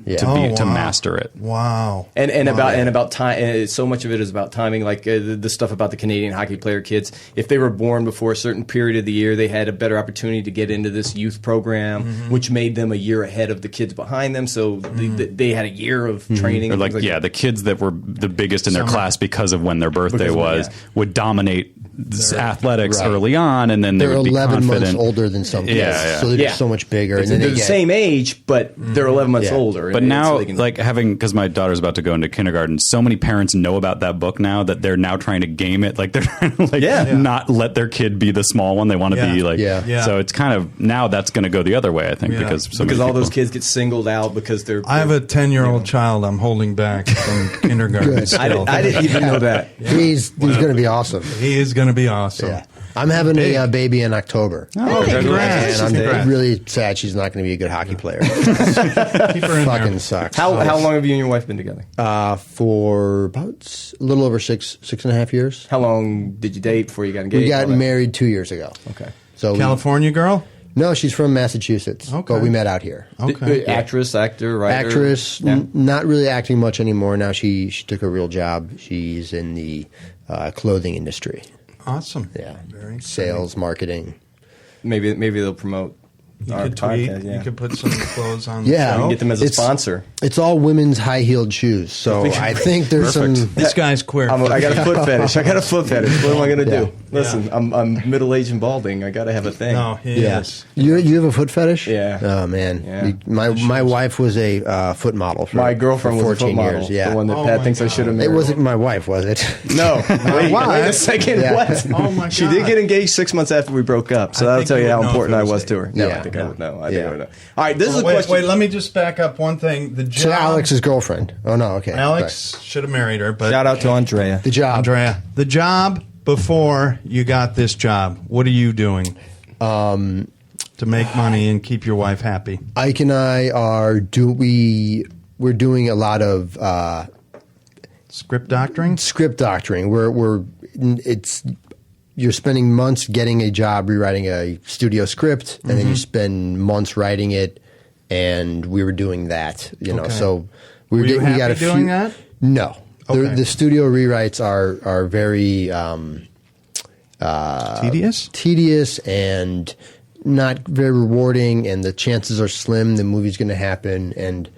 S7: Yeah.
S6: to
S2: wow.
S6: master it.
S2: Wow.
S5: And about time. So much of it is about timing. Like the stuff about the Canadian hockey player kids. If they were born before a certain period of the year, they had a better opportunity to get into this youth program, which made them a year ahead of the kids behind them. So they had a year of training.
S6: Or
S5: and
S6: like,
S5: things
S6: the kids that were the biggest in their class because of when their birthday
S5: Because of-
S6: was
S5: yeah.
S6: would dominate athletics
S7: Right.
S6: early on, and then they
S7: They're
S6: would be
S7: 11 months
S6: confident.
S7: older than some kids.
S6: Yeah.
S7: So they're
S5: Yeah.
S7: just so much bigger. And
S5: They're
S7: then
S5: the
S7: they get,
S5: same age, but they're 11 months
S7: Yeah.
S5: older.
S6: But
S5: and
S6: now,
S5: so they can-
S6: like because my daughter's about to go into kindergarten, so many parents know about that book now that they're now trying to game it. Like they're trying to not let their kid be the small one. They want to be like,
S7: Yeah.
S6: So it's kind of now that's going to go the other way, I think,
S2: Yeah.
S6: because so
S5: because
S6: many
S5: all those
S6: people-
S5: kids get singled out because they're.
S2: I have a 10-year-old child I'm holding back from kindergarten.
S7: Good.
S2: Still.
S5: I didn't even know that.
S7: he's going to be awesome.
S2: He is going to be awesome.
S7: Yeah. I'm having a baby in October.
S2: Oh, congrats.
S7: And I'm
S2: Congrats.
S7: really sad she's not going to be a good hockey player.
S2: Keep her in
S7: Fucking
S2: there.
S7: sucks.
S5: How long have you and your wife been together?
S7: For about a little over 6.5 years.
S5: How long did you date before you got engaged?
S7: We got
S5: All that?
S7: married 2 years ago.
S5: Okay.
S7: So
S2: California girl?
S7: no, she's from Massachusetts.
S2: Okay.
S7: But we met out here.
S2: Okay.
S5: Actress, actor, writer.
S7: Actress,
S5: Yeah.
S7: not really acting much anymore. Now she took a real job. She's in the clothing industry.
S2: Awesome.
S7: Yeah,
S2: Very
S7: sales, marketing.
S5: Maybe they'll promote
S2: You
S5: our
S2: could tweet.
S5: podcast. Yeah.
S2: You could put some clothes on
S7: Yeah.
S2: the show.
S5: Get them as a
S7: It's-
S5: sponsor.
S7: It's all women's high-heeled shoes. So I think there's some.
S2: This guy's queer.
S5: I got a foot fetish. What am I going to
S7: Yeah.
S5: do? Listen, I'm middle-aged and balding. I got to have a thing.
S2: No, he
S7: Yeah,
S2: is.
S7: you have a foot fetish?
S5: Yeah.
S7: Oh man,
S5: Yeah.
S7: my wife was a foot model for
S5: My girlfriend
S7: for
S5: was a
S7: 14
S5: foot model.
S7: years. Yeah,
S5: The one that
S2: Oh
S5: Pat
S2: my
S5: thinks I
S2: God.
S5: should have
S7: it
S5: married.
S7: wasn't my wife, was it?
S5: No. Wait
S2: wife?
S5: a second.
S7: Yeah.
S5: What?
S2: Oh my God.
S5: She did get engaged 6 months after we broke up, so
S2: I
S5: that'll
S2: think
S5: tell
S2: you
S5: you
S2: would
S5: how
S2: know if
S5: important
S2: it
S5: I
S2: was
S5: was
S2: a-
S5: to her. No,
S7: Yeah.
S5: I think I would know. I
S7: Yeah.
S5: think I would know. All right, this is a
S2: Wait,
S5: question.
S2: wait, let me just back up one thing. The job.
S7: So Alex's girlfriend. Oh no, okay.
S2: Alex should have married her, but
S5: Shout out to Andrea.
S7: The job.
S2: Andrea, the job before you got this job. What are you doing? To make money and keep your wife happy.
S7: Ike and I we're doing a lot of
S2: Script doctoring.
S7: script doctoring. You're spending months getting a job rewriting a studio script, and then you spend months writing it. And we were doing that,
S2: Okay.
S7: So
S2: Were you
S7: we got
S2: happy
S7: a few.
S2: doing that?
S7: No,
S2: Okay.
S7: the studio rewrites are very
S2: Tedious.
S7: tedious and not very rewarding, and the chances are slim the movie's going to happen. And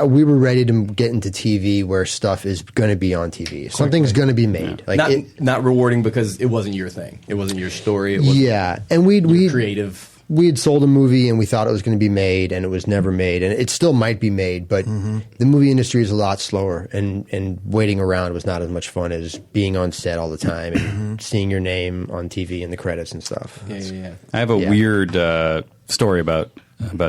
S7: we were ready to get into TV where stuff is going to be on TV. Something's going to be made. Like
S5: Not rewarding because it wasn't your thing. It wasn't your story. It wasn't
S7: yeah, and we
S5: creative.
S7: we had sold a movie and we thought it was going to be made, and it was never made, and it still might be made, but the movie industry is a lot slower, and waiting around was not as much fun as being on set all the time and seeing your name on TV in the credits and stuff.
S5: Yeah.
S6: I have a
S7: Yeah.
S6: weird story about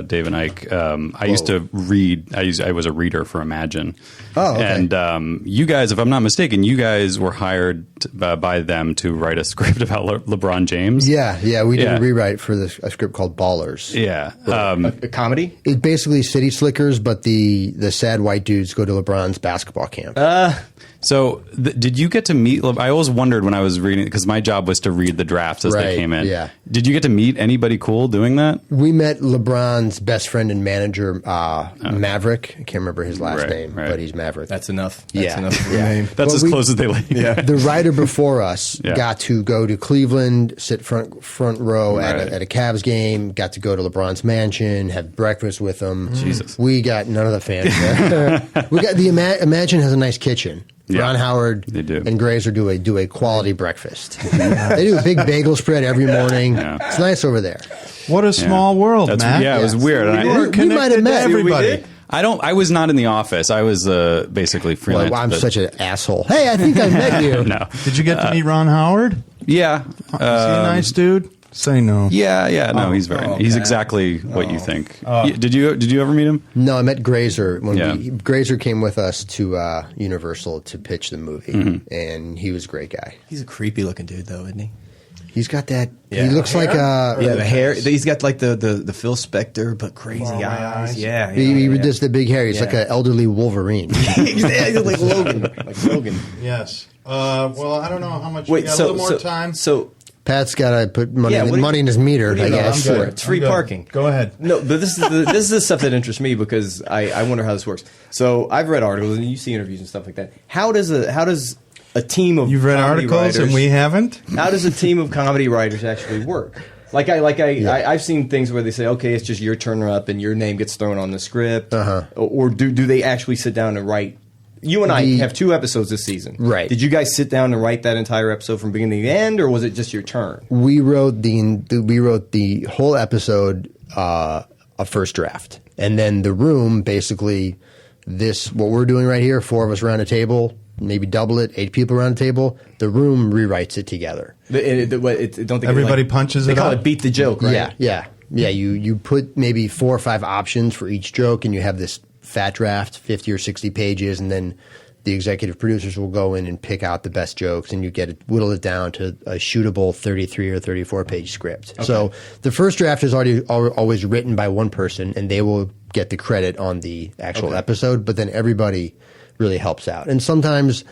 S6: Dave and Ike. I used to read. I was a reader for Imagine.
S7: Oh, okay.
S6: And you guys, if I'm not mistaken, you guys were hired by them to write a script about LeBron James.
S7: Yeah, we did
S6: Yeah.
S7: a rewrite for a script called Ballers.
S6: Yeah.
S5: A comedy?
S7: It's basically City Slickers, but the sad white dudes go to LeBron's basketball camp.
S6: So, did you get to meet? I always wondered when I was reading, because my job was to read the drafts as they
S7: Right,
S6: came in.
S7: yeah.
S6: Did you get to meet anybody cool doing that?
S7: We met LeBron's best friend and manager, Maverick. I can't remember his last
S6: Right,
S7: name,
S6: right.
S7: but he's Maverick.
S5: That's enough.
S7: Yeah.
S5: Enough for
S7: Yeah.
S5: a name.
S6: That's
S7: Well,
S6: as close as they let you.
S5: Yeah.
S7: The writer before us
S6: Yeah.
S7: got to go to Cleveland, sit front row
S6: Right.
S7: at a Cavs game, got to go to LeBron's mansion, have breakfast with him.
S6: Jesus.
S7: We got none of the fans there. We got the Imagine has a nice kitchen.
S6: Yeah.
S7: Ron Howard
S6: They do.
S7: and Grazer do a quality breakfast. They do a big bagel spread every morning.
S6: Yeah.
S7: It's nice over there.
S2: What a small world,
S6: That's,
S2: Matt.
S6: Yeah, it was weird. And
S2: You
S6: I-
S2: were
S7: We might have
S2: connected
S7: met.
S2: to everybody.
S6: I was not in the office. I was basically freelance.
S7: Well, I'm
S6: but-
S7: such an asshole. Hey, I think I met you.
S6: No.
S2: Did you get to meet Ron Howard?
S6: Yeah.
S2: Is he a nice dude? Say no.
S6: Yeah. No, he's very. He's
S5: okay.
S6: exactly what you think. Did you ever meet him?
S7: No, I met Grazer when
S6: Yeah.
S7: Grazer came with us to Universal to pitch the movie,
S6: Mm-hmm.
S7: and he was a great guy.
S5: He's a creepy looking dude, though, isn't he?
S7: He's got that.
S5: Yeah.
S7: He looks like
S5: Yeah, the hair. He's got like the Phil Spector, but crazy eyes. Yeah.
S7: he does the big hair. He's
S5: Yeah.
S7: like an elderly Wolverine.
S5: He's like Logan. Like Logan.
S2: Yes. Well, I don't know how much.
S5: Wait,
S2: we got
S5: so
S2: a little more time.
S5: So
S7: Pat's got to put money,
S5: Yeah, what do you-
S7: money in his meter,
S5: what do
S7: I
S5: you know?
S7: guess.
S5: I'm
S2: good.
S5: It's free
S2: I'm good.
S5: parking.
S2: Go ahead.
S5: No, but this is the stuff that interests me because I wonder how this works. So I've read articles and you see interviews and stuff like that. How does a team of
S2: You've read
S5: comedy
S2: articles
S5: writers,
S2: and we haven't.
S5: how does a team of comedy writers actually work? I've seen things where they say, okay, it's just your turn up and your name gets thrown on the script, or do they actually sit down and write? You and I have 2 episodes this season,
S7: Right.
S5: Did you guys sit down and write that entire episode from beginning to end, or was it just your turn?
S7: We wrote the whole episode a first draft, and then the room basically what we're doing right here. 4 of us around a table, maybe double it, 8 people around a table. The room rewrites it together.
S5: Don't they
S2: Everybody punches
S5: they
S2: it
S5: call
S2: up?
S5: it beat the joke, right?
S7: Yeah. You put maybe 4 or 5 options for each joke, and you have this fat draft, 50 or 60 pages, and then the executive producers will go in and pick out the best jokes, and you whittle it down to a shootable 33 or 34 page script. Okay. So the first draft is always written by one person, and they will get the credit on the actual episode, but then everybody really helps out. And sometimes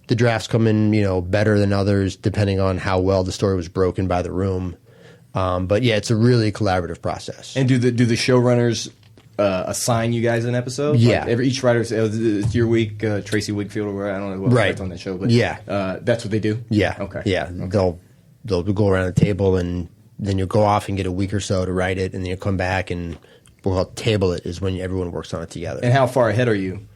S7: the drafts come in, better than others, depending on how well the story was broken by the room. But yeah, it's a really collaborative process.
S5: And do the showrunners assign you guys an episode?
S7: Yeah.
S5: Like each writer says, it's your week, Tracy Wigfield, or I don't know who else on that show, but that's what they do?
S7: Yeah.
S5: Okay.
S7: Yeah. Okay. They'll go around the table, and then you'll go off and get a week or so to write it, and then you'll come back and we'll table it is when everyone works on it together.
S5: And how far ahead are you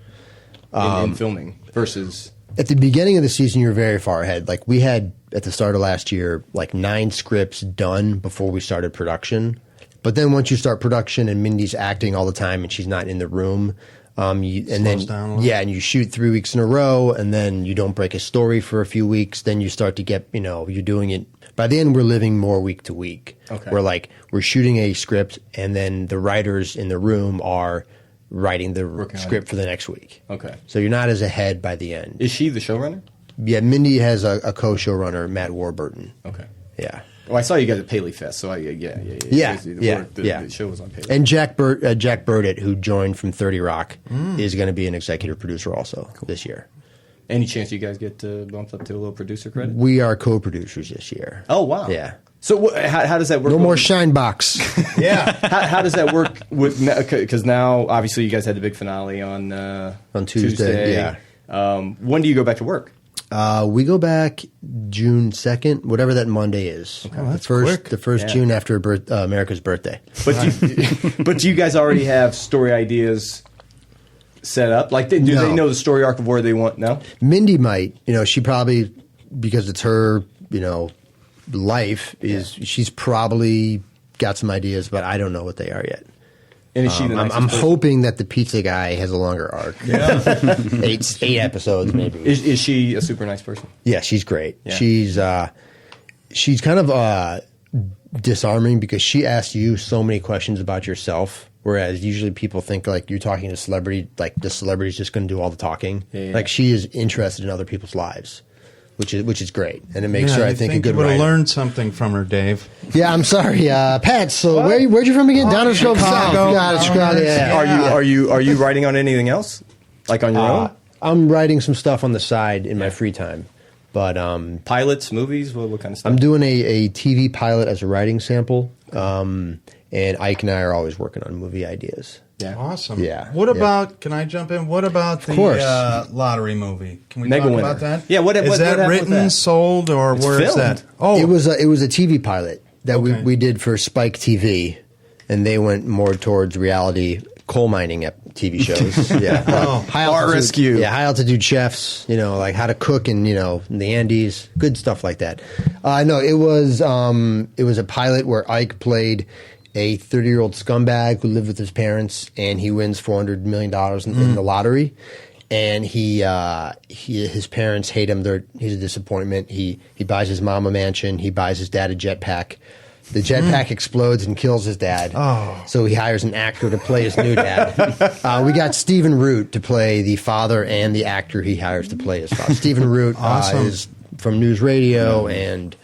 S5: in filming versus...
S7: At the beginning of the season, you're very far ahead. Like, we had, at the start of last year, like 9 scripts done before we started production. But then once you start production and Mindy's acting all the time and she's not in the room, and you shoot 3 weeks in a row, and then you don't break a story for a few weeks, then you start to get, you're doing it. By the end, we're living more week to week. Okay. We're shooting a script, and then the writers in the room are writing the script for the next week. Okay. So you're not as ahead by the end.
S5: Is she the showrunner?
S7: Yeah, Mindy has a co-showrunner, Matt Warburton.
S5: Okay.
S7: Yeah.
S5: Well, I saw you guys at Paley Fest, so the show was on Paley.
S7: And Jack Burdett, who joined from 30 Rock, is going to be an executive producer also this year.
S5: Any chance you guys get bumped up to a little producer credit?
S7: We are co-producers this year.
S5: Oh, wow.
S7: Yeah.
S5: So how does that work?
S7: No more shine box.
S5: Yeah. How does that work with? Because now, obviously, you guys had the big finale on Tuesday.
S7: Yeah.
S5: When do you go back to work?
S7: We go back June 2nd, whatever that Monday is.
S2: Okay. Oh, that's quick.
S7: The first June after America's birthday.
S5: But do you guys already have story ideas set up? Like, do they know the story arc of where they want? No?
S7: Mindy might. She probably, because it's her, life, she's probably got some ideas, but I don't know what they are yet.
S5: And is she
S7: I'm hoping that the pizza guy has a longer arc. Yeah. 8 episodes, maybe.
S5: Is she a super nice person?
S7: Yeah, she's great. Yeah. She's kind of disarming because she asks you so many questions about yourself, whereas usually people think like you're talking to a celebrity, like the celebrity's just going to do all the talking. Yeah. Like, she is interested in other people's lives. Which is great, and it makes her, I think, a good
S2: writer. You would have
S7: learned
S2: something from her, Dave.
S7: Yeah, I'm sorry, Pat. So where'd you from again? Down in Chicago. Chicago. Yeah.
S5: Are you writing on anything else, like on your own?
S7: I'm writing some stuff on the side in my free time, but
S5: pilots, movies, what kind of stuff?
S7: I'm doing a TV pilot as a writing sample, and Ike and I are always working on movie ideas.
S2: Yeah. Awesome.
S7: Yeah.
S2: What about, can I jump in? What about the lottery movie? Can we talk about that?
S5: Yeah,
S2: is that written, sold, or where is that?
S7: Oh, it was a TV pilot that we did for Spike TV, and they went more towards reality coal mining TV shows. Yeah.
S5: Bar rescue.
S7: Yeah, high altitude chefs, like how to cook in, in the Andes, good stuff like that. No, it was a pilot where Ike played a 30-year-old scumbag who lived with his parents, and he wins $400 million in the lottery. And his parents hate him. He's a disappointment. He buys his mom a mansion. He buys his dad a jetpack. The jetpack explodes and kills his dad. Oh. So he hires an actor to play his new dad. We got Stephen Root to play the father and the actor he hires to play his father. Stephen Root is from News Radio and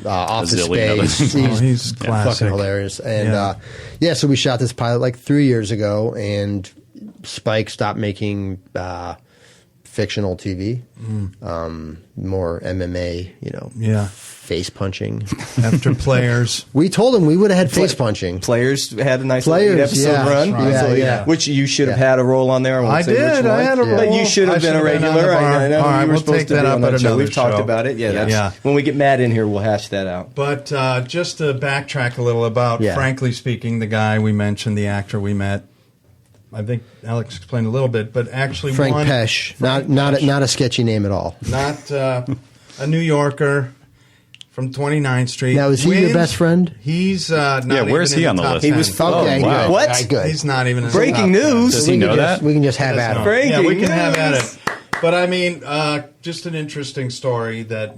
S7: Office Space.
S2: He's
S7: fucking hilarious. And so we shot this pilot like 3 years ago, and Spike stopped making fictional TV, more MMA, face punching.
S2: After Players.
S7: We told him we would have had face punching.
S5: Players had a nice episode run.
S7: Right.
S5: Which you should have had a role on there.
S2: I did. I had a role.
S5: But you should have been a regular.
S2: I know. All right, we'll take that up at another
S5: We've talked
S2: show.
S5: about it. Yeah. When we get Matt in here, we'll hash that out.
S2: But just to backtrack a little about, frankly speaking, the guy we mentioned, the actor we met, I think Alex explained a little bit, but actually
S7: Frank Pesh, not a sketchy name at all.
S2: Not a New Yorker from 29th Street.
S7: Now, is he your best friend?
S2: He's not even
S6: where's he on the list?
S5: He was
S7: okay.
S6: Wow.
S5: What?
S7: Right, good.
S2: He's not even in
S5: Breaking
S2: the top 10.
S5: news.
S6: Does he know that?
S7: We can just have at him.
S2: Yeah, we can have at it. But I mean, just an interesting story that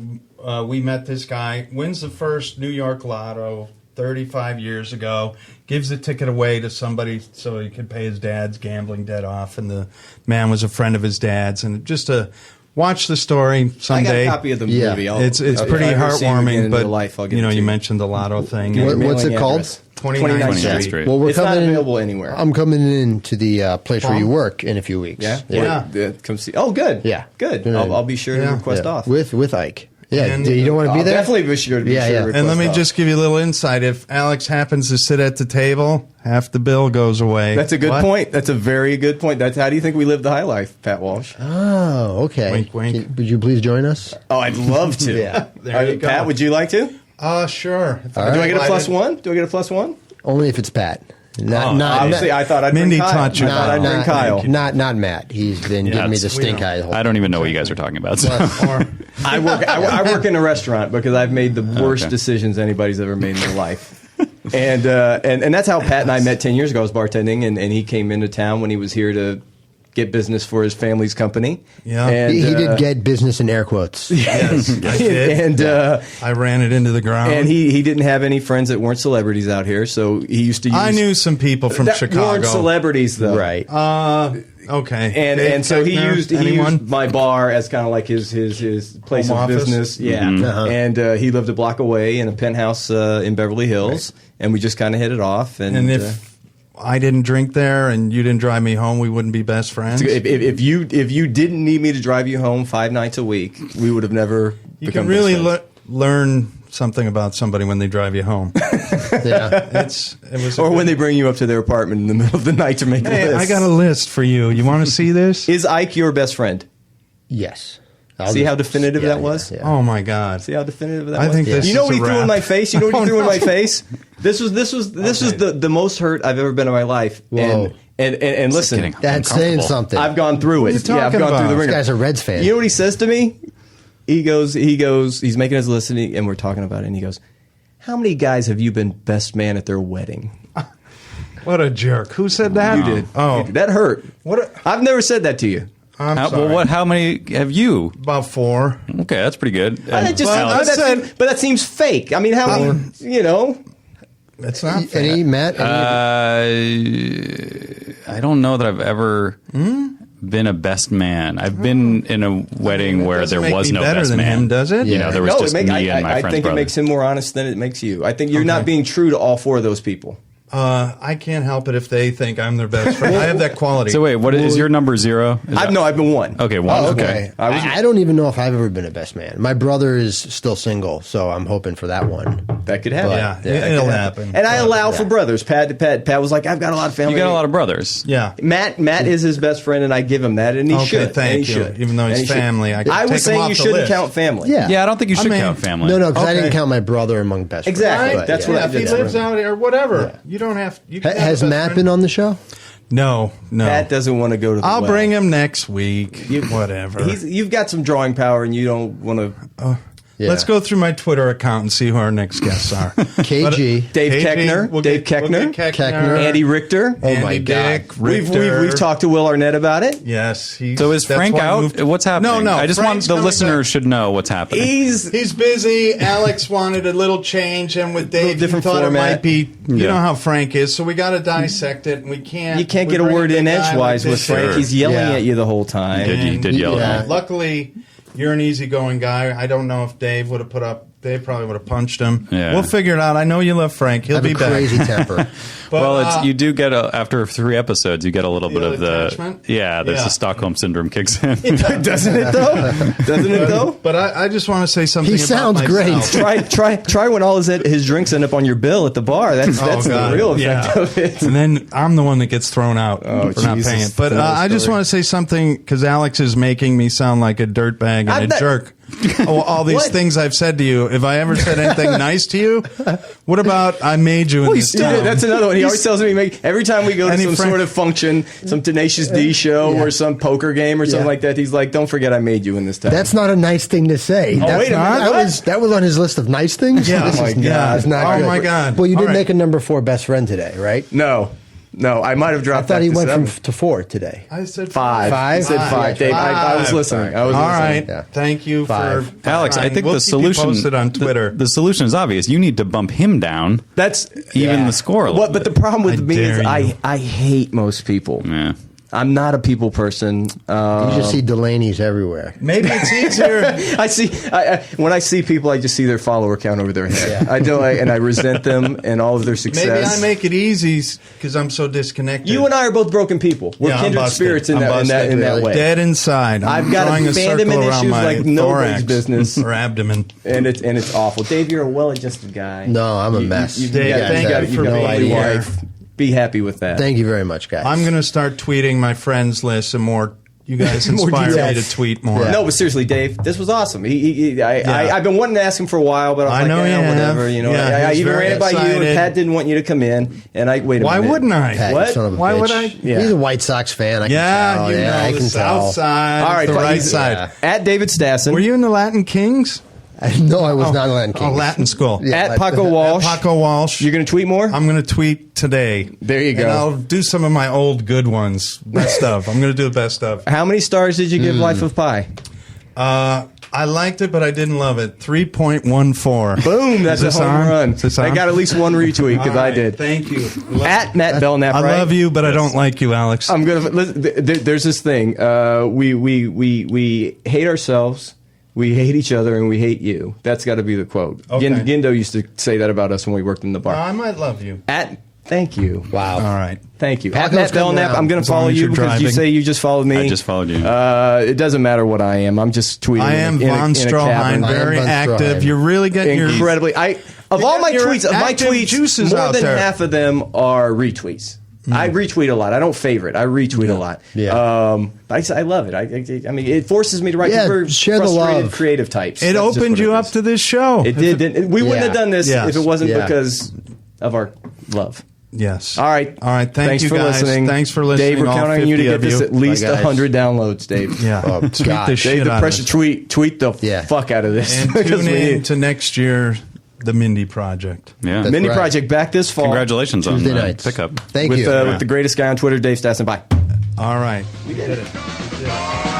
S2: we met this guy, wins the first New York Lotto 35 years ago, gives the ticket away to somebody so he could pay his dad's gambling debt off, and the man was a friend of his dad's, and just to watch the story someday.
S5: I got a copy of the
S7: Yeah.
S5: movie.
S2: It's
S5: if
S2: pretty
S5: I ever see him again
S2: heartwarming,
S5: in
S2: but
S5: real life, I'll give
S2: you know,
S5: it to
S2: you mentioned the lotto thing.
S7: What's it
S5: Mailing
S7: called?
S5: address.
S2: 29th
S6: Street.
S7: Well, we're
S5: It's not
S7: coming
S5: available anywhere.
S7: I'm coming into the place where you
S2: Palm?
S7: work in a few weeks.
S5: Yeah?
S2: Yeah.
S5: Come see. Oh, good.
S7: Yeah.
S5: Good.
S7: Yeah.
S5: I'll be sure to
S2: Yeah.
S5: request
S7: Yeah.
S5: off.
S7: with Ike. Yeah,
S2: And-
S7: you don't want to be
S5: I'll
S7: there?
S5: definitely be sure to
S7: Yeah, yeah.
S5: request
S2: And let me
S5: off.
S2: just give you a little insight. If Alex happens to sit at the table, half the bill goes away.
S5: That's a good
S2: What?
S5: point. That's a very good point. That's how do you think we live the high life, Pat Walsh?
S7: Oh, okay.
S2: Wink, wink.
S7: Would you please join us?
S5: Oh, I'd love to.
S7: Yeah.
S2: There you go.
S5: Pat, would you like to?
S2: Sure. If
S5: Do I get a
S2: invited-
S5: plus one? Do I get a plus one?
S7: Only if it's Pat. Not,
S5: Obviously, I thought I'd
S2: Mindy
S5: bring Kyle.
S2: taught you
S5: I thought
S2: that.
S5: I'd bring
S7: not,
S5: Kyle.
S7: not Matt. He's been giving me the
S6: it's-
S7: stink eye. the whole
S6: I don't even know what you guys are talking about. So.
S2: Or-
S5: I work in a restaurant because I've made the worst
S6: Okay.
S5: decisions anybody's ever made in their life. And that's how Pat and I met 10 years ago. I was bartending, and he came into town when he was here to get business for his family's company.
S2: Yeah.
S5: And,
S7: He did get business in air quotes.
S2: Yes, I did.
S5: and
S2: I ran it into the ground.
S5: and he didn't have any friends that weren't celebrities out here, so he used to use.
S2: I knew some people from
S5: that
S2: Chicago.
S5: weren't celebrities though,
S7: Right.
S2: Okay.
S5: And
S2: Dave
S5: and so he
S2: Keckner,
S5: used
S2: anyone?
S5: my bar as kind of like his place
S2: Home
S5: of
S2: office?
S5: business, yeah.
S7: Uh-huh.
S5: And he lived a block away in a penthouse in Beverly Hills, and we just kind of hit it off.
S2: And if I didn't drink there and you didn't drive me home, we wouldn't be best friends.
S5: if you didn't need me to drive you home 5 nights a week, we would have never.
S2: You
S5: become
S2: can really
S5: best friends.
S2: learn something about somebody when they drive you home.
S7: Yeah.
S2: It was,
S5: or when they bring you up to their apartment in the middle of the night to make a
S2: Hey,
S5: list.
S2: I got a list for you. You want to see this?
S5: Is Ike your best friend?
S7: Yes.
S5: See how definitive that was?
S7: Yeah.
S2: Oh my God!
S5: See how definitive that
S2: I
S5: was?
S2: think this
S5: You know
S2: is
S5: what he
S2: a
S5: threw in
S2: wrap.
S5: my face? You know what he
S2: Oh,
S5: threw in
S2: no.
S5: my face? This was the most hurt I've ever been in my life.
S7: Whoa.
S5: And listen,
S6: getting
S7: That's saying
S6: uncomfortable.
S7: something.
S5: I've gone through
S2: What are
S5: it.
S2: you
S5: Yeah, I've
S2: talking
S5: gone through
S2: about?
S5: the
S7: This
S5: ringer.
S7: guy's a Reds fan.
S5: You know what he says to me? He goes, he's making his list, and we're talking about it, and he goes, "How many guys have you been best man at their wedding?"
S2: What a jerk! Who said that?
S5: You did.
S2: Oh,
S5: You did. That hurt.
S2: What?
S5: I've never said that to you.
S2: I'm
S6: How,
S2: sorry.
S6: well, how many have you?
S2: About 4.
S6: Okay, that's pretty good.
S5: That just
S2: Well,
S5: seems-
S2: I
S5: but,
S2: said-
S5: but that seems fake. I mean, how many? You know,
S2: It's not fair.
S7: Any Matt?
S6: I don't know that I've ever been a best man. I've been in a wedding where
S2: doesn't
S6: there
S2: make
S6: was
S2: me
S6: no
S2: better
S6: best
S2: than
S6: man.
S2: him, does it?
S6: You know, there was
S5: no,
S6: just me and my
S5: I
S6: friend's
S5: think
S6: brother.
S5: it makes him more honest than it makes you. I think you're not being true to all 4 of those people.
S2: I can't help it if they think I'm their best friend. I have that quality.
S6: So wait, what is your number 0? Is that-
S5: I've been 1.
S6: Okay, 1.
S7: Oh,
S6: Okay.
S7: okay.
S5: I
S7: I don't even know if I've ever been a best man. My brother is still single, so I'm hoping for that one.
S5: That could happen.
S2: Yeah,
S5: that
S2: it'll
S5: could
S2: happen.
S5: And I allow
S7: Yeah.
S5: for brothers. Pat was like, I've got a lot of family.
S6: You got a lot of brothers.
S2: Yeah.
S5: Matt is his best friend, and I give him that, and he
S2: Okay,
S5: should. and
S2: thank
S5: he
S2: you.
S5: should.
S2: Even though he's
S5: And he should.
S2: family, I can
S5: I
S2: take him
S5: was saying
S2: off
S5: you
S2: the
S5: shouldn't
S2: list.
S5: count family.
S7: Yeah.
S6: Yeah, I don't think you should
S2: mean-
S6: count family.
S7: No, because I
S2: Okay.
S7: didn't count my brother among best
S5: Exactly.
S7: friends. but
S5: That's
S7: yeah.
S5: what I
S2: If he
S5: did.
S2: lives out here, whatever. You don't have. You can have
S7: Has
S2: a best
S7: Matt
S2: friend.
S7: been on the show?
S2: No.
S5: Pat doesn't want to go to the
S2: I'll
S5: well.
S2: bring him next week. Whatever.
S5: You've got some drawing power, and you don't want to.
S7: Yeah.
S2: Let's go through my Twitter account and see who our next guests are.
S7: KG.
S5: Dave
S2: KG,
S5: Keckner,
S2: we'll
S5: Dave
S2: get
S5: Keckner,
S7: Keckner.
S5: Andy Richter.
S7: Oh my
S2: Andy
S7: God.
S2: Dick,
S5: We've
S2: Richter.
S5: talked to Will Arnett about it.
S2: Yes.
S6: So is Frank out? What's happening?
S2: No.
S6: I just
S2: Frank's
S6: want the
S2: coming
S6: listeners
S2: back.
S6: should know what's happening.
S2: He's busy. Alex wanted a little change, and with Dave, he
S5: different
S2: thought
S5: format.
S2: it might be. You
S6: Yeah.
S2: know how Frank is, so we got to dissect it, and we can't.
S5: You can't
S2: we
S5: get a
S2: bring
S5: word
S2: big
S5: in
S2: guy
S5: edgewise
S2: like
S5: with
S2: this
S5: Frank.
S2: here.
S5: He's yelling
S7: Yeah.
S5: at you the whole time.
S6: He did yell
S7: Yeah.
S6: at me.
S2: Luckily, you're an easygoing guy. I don't know if Dave would have put up. Dave probably would have punched him.
S6: Yeah.
S2: We'll figure it out. I know you love Frank. He'll
S7: I have
S2: be
S7: a
S2: back.
S7: crazy temper.
S2: But,
S6: Well, you do get after 3 episodes, you get a little bit of the
S2: attachment?
S6: there's
S2: Yeah.
S6: the Stockholm syndrome kicks in.
S5: Doesn't it though? Doesn't it though?
S2: But I just want to say something.
S7: He
S2: about
S7: sounds great.
S2: myself.
S5: Try when all his drinks end up on your bill at the bar. That's the
S2: God.
S5: real effect
S2: Yeah.
S5: of it.
S2: And then I'm the one that gets thrown out for not
S5: Jesus.
S2: paying it. But
S5: Another
S2: I just
S5: story.
S2: want to say something because Alex is making me sound like a dirtbag and
S5: I'm
S2: a
S5: not-
S2: jerk. All these
S5: What?
S2: things I've said to you. If I ever said anything nice to you, what about I made you in this
S5: Dude,
S2: town?
S5: that's another one. He always tells me every time we go to
S2: Any
S5: some
S2: friend-
S5: sort of function, some Tenacious D show or some poker game or something
S7: Yeah.
S5: like that. He's like, "Don't forget I made you in this town."
S7: That's not a nice thing to say. That's
S5: wait a
S7: not-
S5: minute, what?
S7: that was on his list of nice things?
S2: Yeah.
S7: This
S2: Oh my
S7: is
S2: God.
S7: not
S2: Oh
S7: good.
S2: my God.
S7: Well, you did
S2: All right.
S7: make a number 4 best friend today, right?
S5: no. No, I might have
S7: I
S5: dropped
S7: thought
S5: that
S7: he
S5: to
S7: went
S5: 7.
S7: to 4 today.
S2: I said
S5: Five.
S7: Five?
S5: He said 5. Dave, I was listening. I was
S2: All
S5: listening.
S2: right.
S7: Yeah.
S2: Thank you
S7: 5.
S2: for
S6: Alex, I
S2: trying.
S6: think
S2: We'll
S6: the
S2: keep
S6: solution
S2: you posted on Twitter.
S6: The solution is obvious. You need to bump him down,
S5: That's
S6: even the score. A little
S5: But the
S6: bit.
S5: problem with
S2: I
S5: me is
S2: dare you.
S5: I hate most people.
S6: Yeah.
S5: I'm not a people person.
S7: You just see Delaney's everywhere.
S2: Maybe it's easier.
S5: I see when I see people, I just see their follower count over their head.
S7: Yeah.
S5: I do, and I resent them and all of their success.
S2: Maybe I make it easy because I'm so disconnected.
S5: You and I are both broken people. We're
S2: Yeah, I'm
S5: kindred
S2: busted.
S5: spirits in
S2: I'm
S5: that
S2: busted,
S5: in that
S7: really.
S5: way.
S2: Dead inside.
S5: I've got
S2: drawing a
S5: abandonment
S2: circle around
S5: issues
S2: my
S5: like nobody's
S2: thorax
S5: business.
S2: or abdomen.
S5: And it's awful. Dave, you're a well-adjusted guy.
S7: No, I'm a mess.
S2: Dave,
S7: guys
S2: thank
S7: have
S2: you for
S7: no
S2: being
S7: idea.
S2: here.
S5: wife. Be happy with that.
S7: Thank you very much, guys.
S2: I'm going to start tweeting my friends list and more. You guys
S5: More
S2: inspire me
S7: details.
S2: to tweet more.
S7: Yeah.
S5: No, but seriously, Dave, this was awesome. I've been wanting to ask him for a while, but I'm
S2: I
S5: like,
S2: know you have.
S5: whatever. You know,
S2: Yeah,
S5: I
S2: he's
S5: even
S2: very
S5: ran it by you,
S2: excited.
S5: and Pat didn't want you to come in. And I wait a
S2: Why
S5: minute.
S2: wouldn't I?
S7: Pat, you
S5: What?
S7: son of a
S2: Why
S7: bitch.
S2: would I?
S5: Yeah.
S7: He's a White Sox fan. I can
S2: Yeah,
S7: tell.
S2: you know
S7: I
S2: the
S7: can
S2: south
S7: tell.
S2: side,
S5: All right,
S2: the
S5: but
S2: right
S5: he's-
S2: side.
S5: At David Stassen.
S2: Were you in the Latin Kings?
S7: No, I was not Latin King.
S2: Oh, Latin school.
S7: Yeah.
S5: At
S7: like-
S5: Paco Walsh.
S2: Paco Walsh.
S5: You're going to tweet more?
S2: I'm going to tweet today.
S5: There you go.
S2: And I'll do some of my old good ones. Best of. I'm going to do the best of.
S5: How many stars did you give Life of Pi?
S2: I liked it, but I didn't love it. 3.14.
S5: Boom, that's a
S2: Is this
S5: home
S2: on?
S5: run.
S2: Is this
S5: I
S2: on?
S5: got at least one retweet because
S2: All
S5: I
S2: right,
S5: did.
S2: Thank you.
S5: At Matt Belknap,
S2: I
S5: right?
S2: love you, but I don't like you, Alex.
S5: I'm gonna. There's this thing. We hate ourselves. We hate each other, and we hate you. That's got to be the quote.
S2: Okay.
S5: Gindo used to say that about us when we worked in the bar.
S2: I might love you.
S5: Thank you.
S7: Wow.
S2: All right.
S5: Thank you. At
S7: Paco's
S5: Matt
S7: coming
S5: Belknap,
S7: around.
S5: I'm going
S2: As
S5: to
S2: long
S5: follow
S2: as
S5: you
S2: you're
S5: because you
S2: driving.
S5: say you just followed me.
S6: I just followed you.
S5: It doesn't matter what I am. I'm just tweeting.
S2: I am
S5: in a
S2: Von Stroheim,
S5: cavern.
S2: very
S7: I am Von
S2: active.
S7: Stroheim.
S2: You're really getting your
S5: Incredibly. Of
S2: You
S5: all
S2: got
S5: my
S2: your
S5: tweets,
S2: active juices
S5: more
S2: out
S5: than
S2: there.
S5: half of them are retweets. I retweet a lot. I don't favorite. I retweet a lot.
S7: Yeah.
S5: But I love it. I mean, it forces me to write.
S7: Yeah,
S5: for
S7: share the
S5: frustrated
S7: love.
S5: creative types.
S2: It
S5: That's just
S2: opened
S5: what
S2: you
S5: it
S2: up
S5: is.
S2: to this show.
S5: It did. We wouldn't
S7: Yeah.
S5: have done this
S2: Yes.
S5: if it wasn't
S7: Yeah.
S5: because of our love.
S2: Yes.
S5: All right.
S2: All right. Thank
S5: Thanks
S2: you
S5: for
S2: guys.
S5: listening.
S2: Thanks for listening.
S5: Dave, we're
S2: all
S5: counting on you to
S2: 50
S5: get
S2: of
S5: this
S2: you.
S5: at least
S7: Bye, guys.
S5: 100 downloads, Dave.
S2: Yeah.
S7: Oh,
S2: Tweet
S7: God.
S2: the shit
S5: Dave, the
S2: out
S5: pressure
S2: of it.
S5: tweet the
S7: Yeah.
S5: fuck out of this.
S2: And
S5: Because
S2: tune
S5: we
S2: in
S5: need-
S2: to next year, the Mindy Project.
S6: Yeah.
S7: That's
S5: Mini
S7: right.
S5: Project back this fall.
S6: Congratulations on
S7: Tuesday
S6: the
S7: nights.
S6: pickup.
S7: Thank
S5: with,
S7: you.
S5: with the greatest guy on Twitter, Dave Stassen. Bye.
S2: All right.
S5: We did it.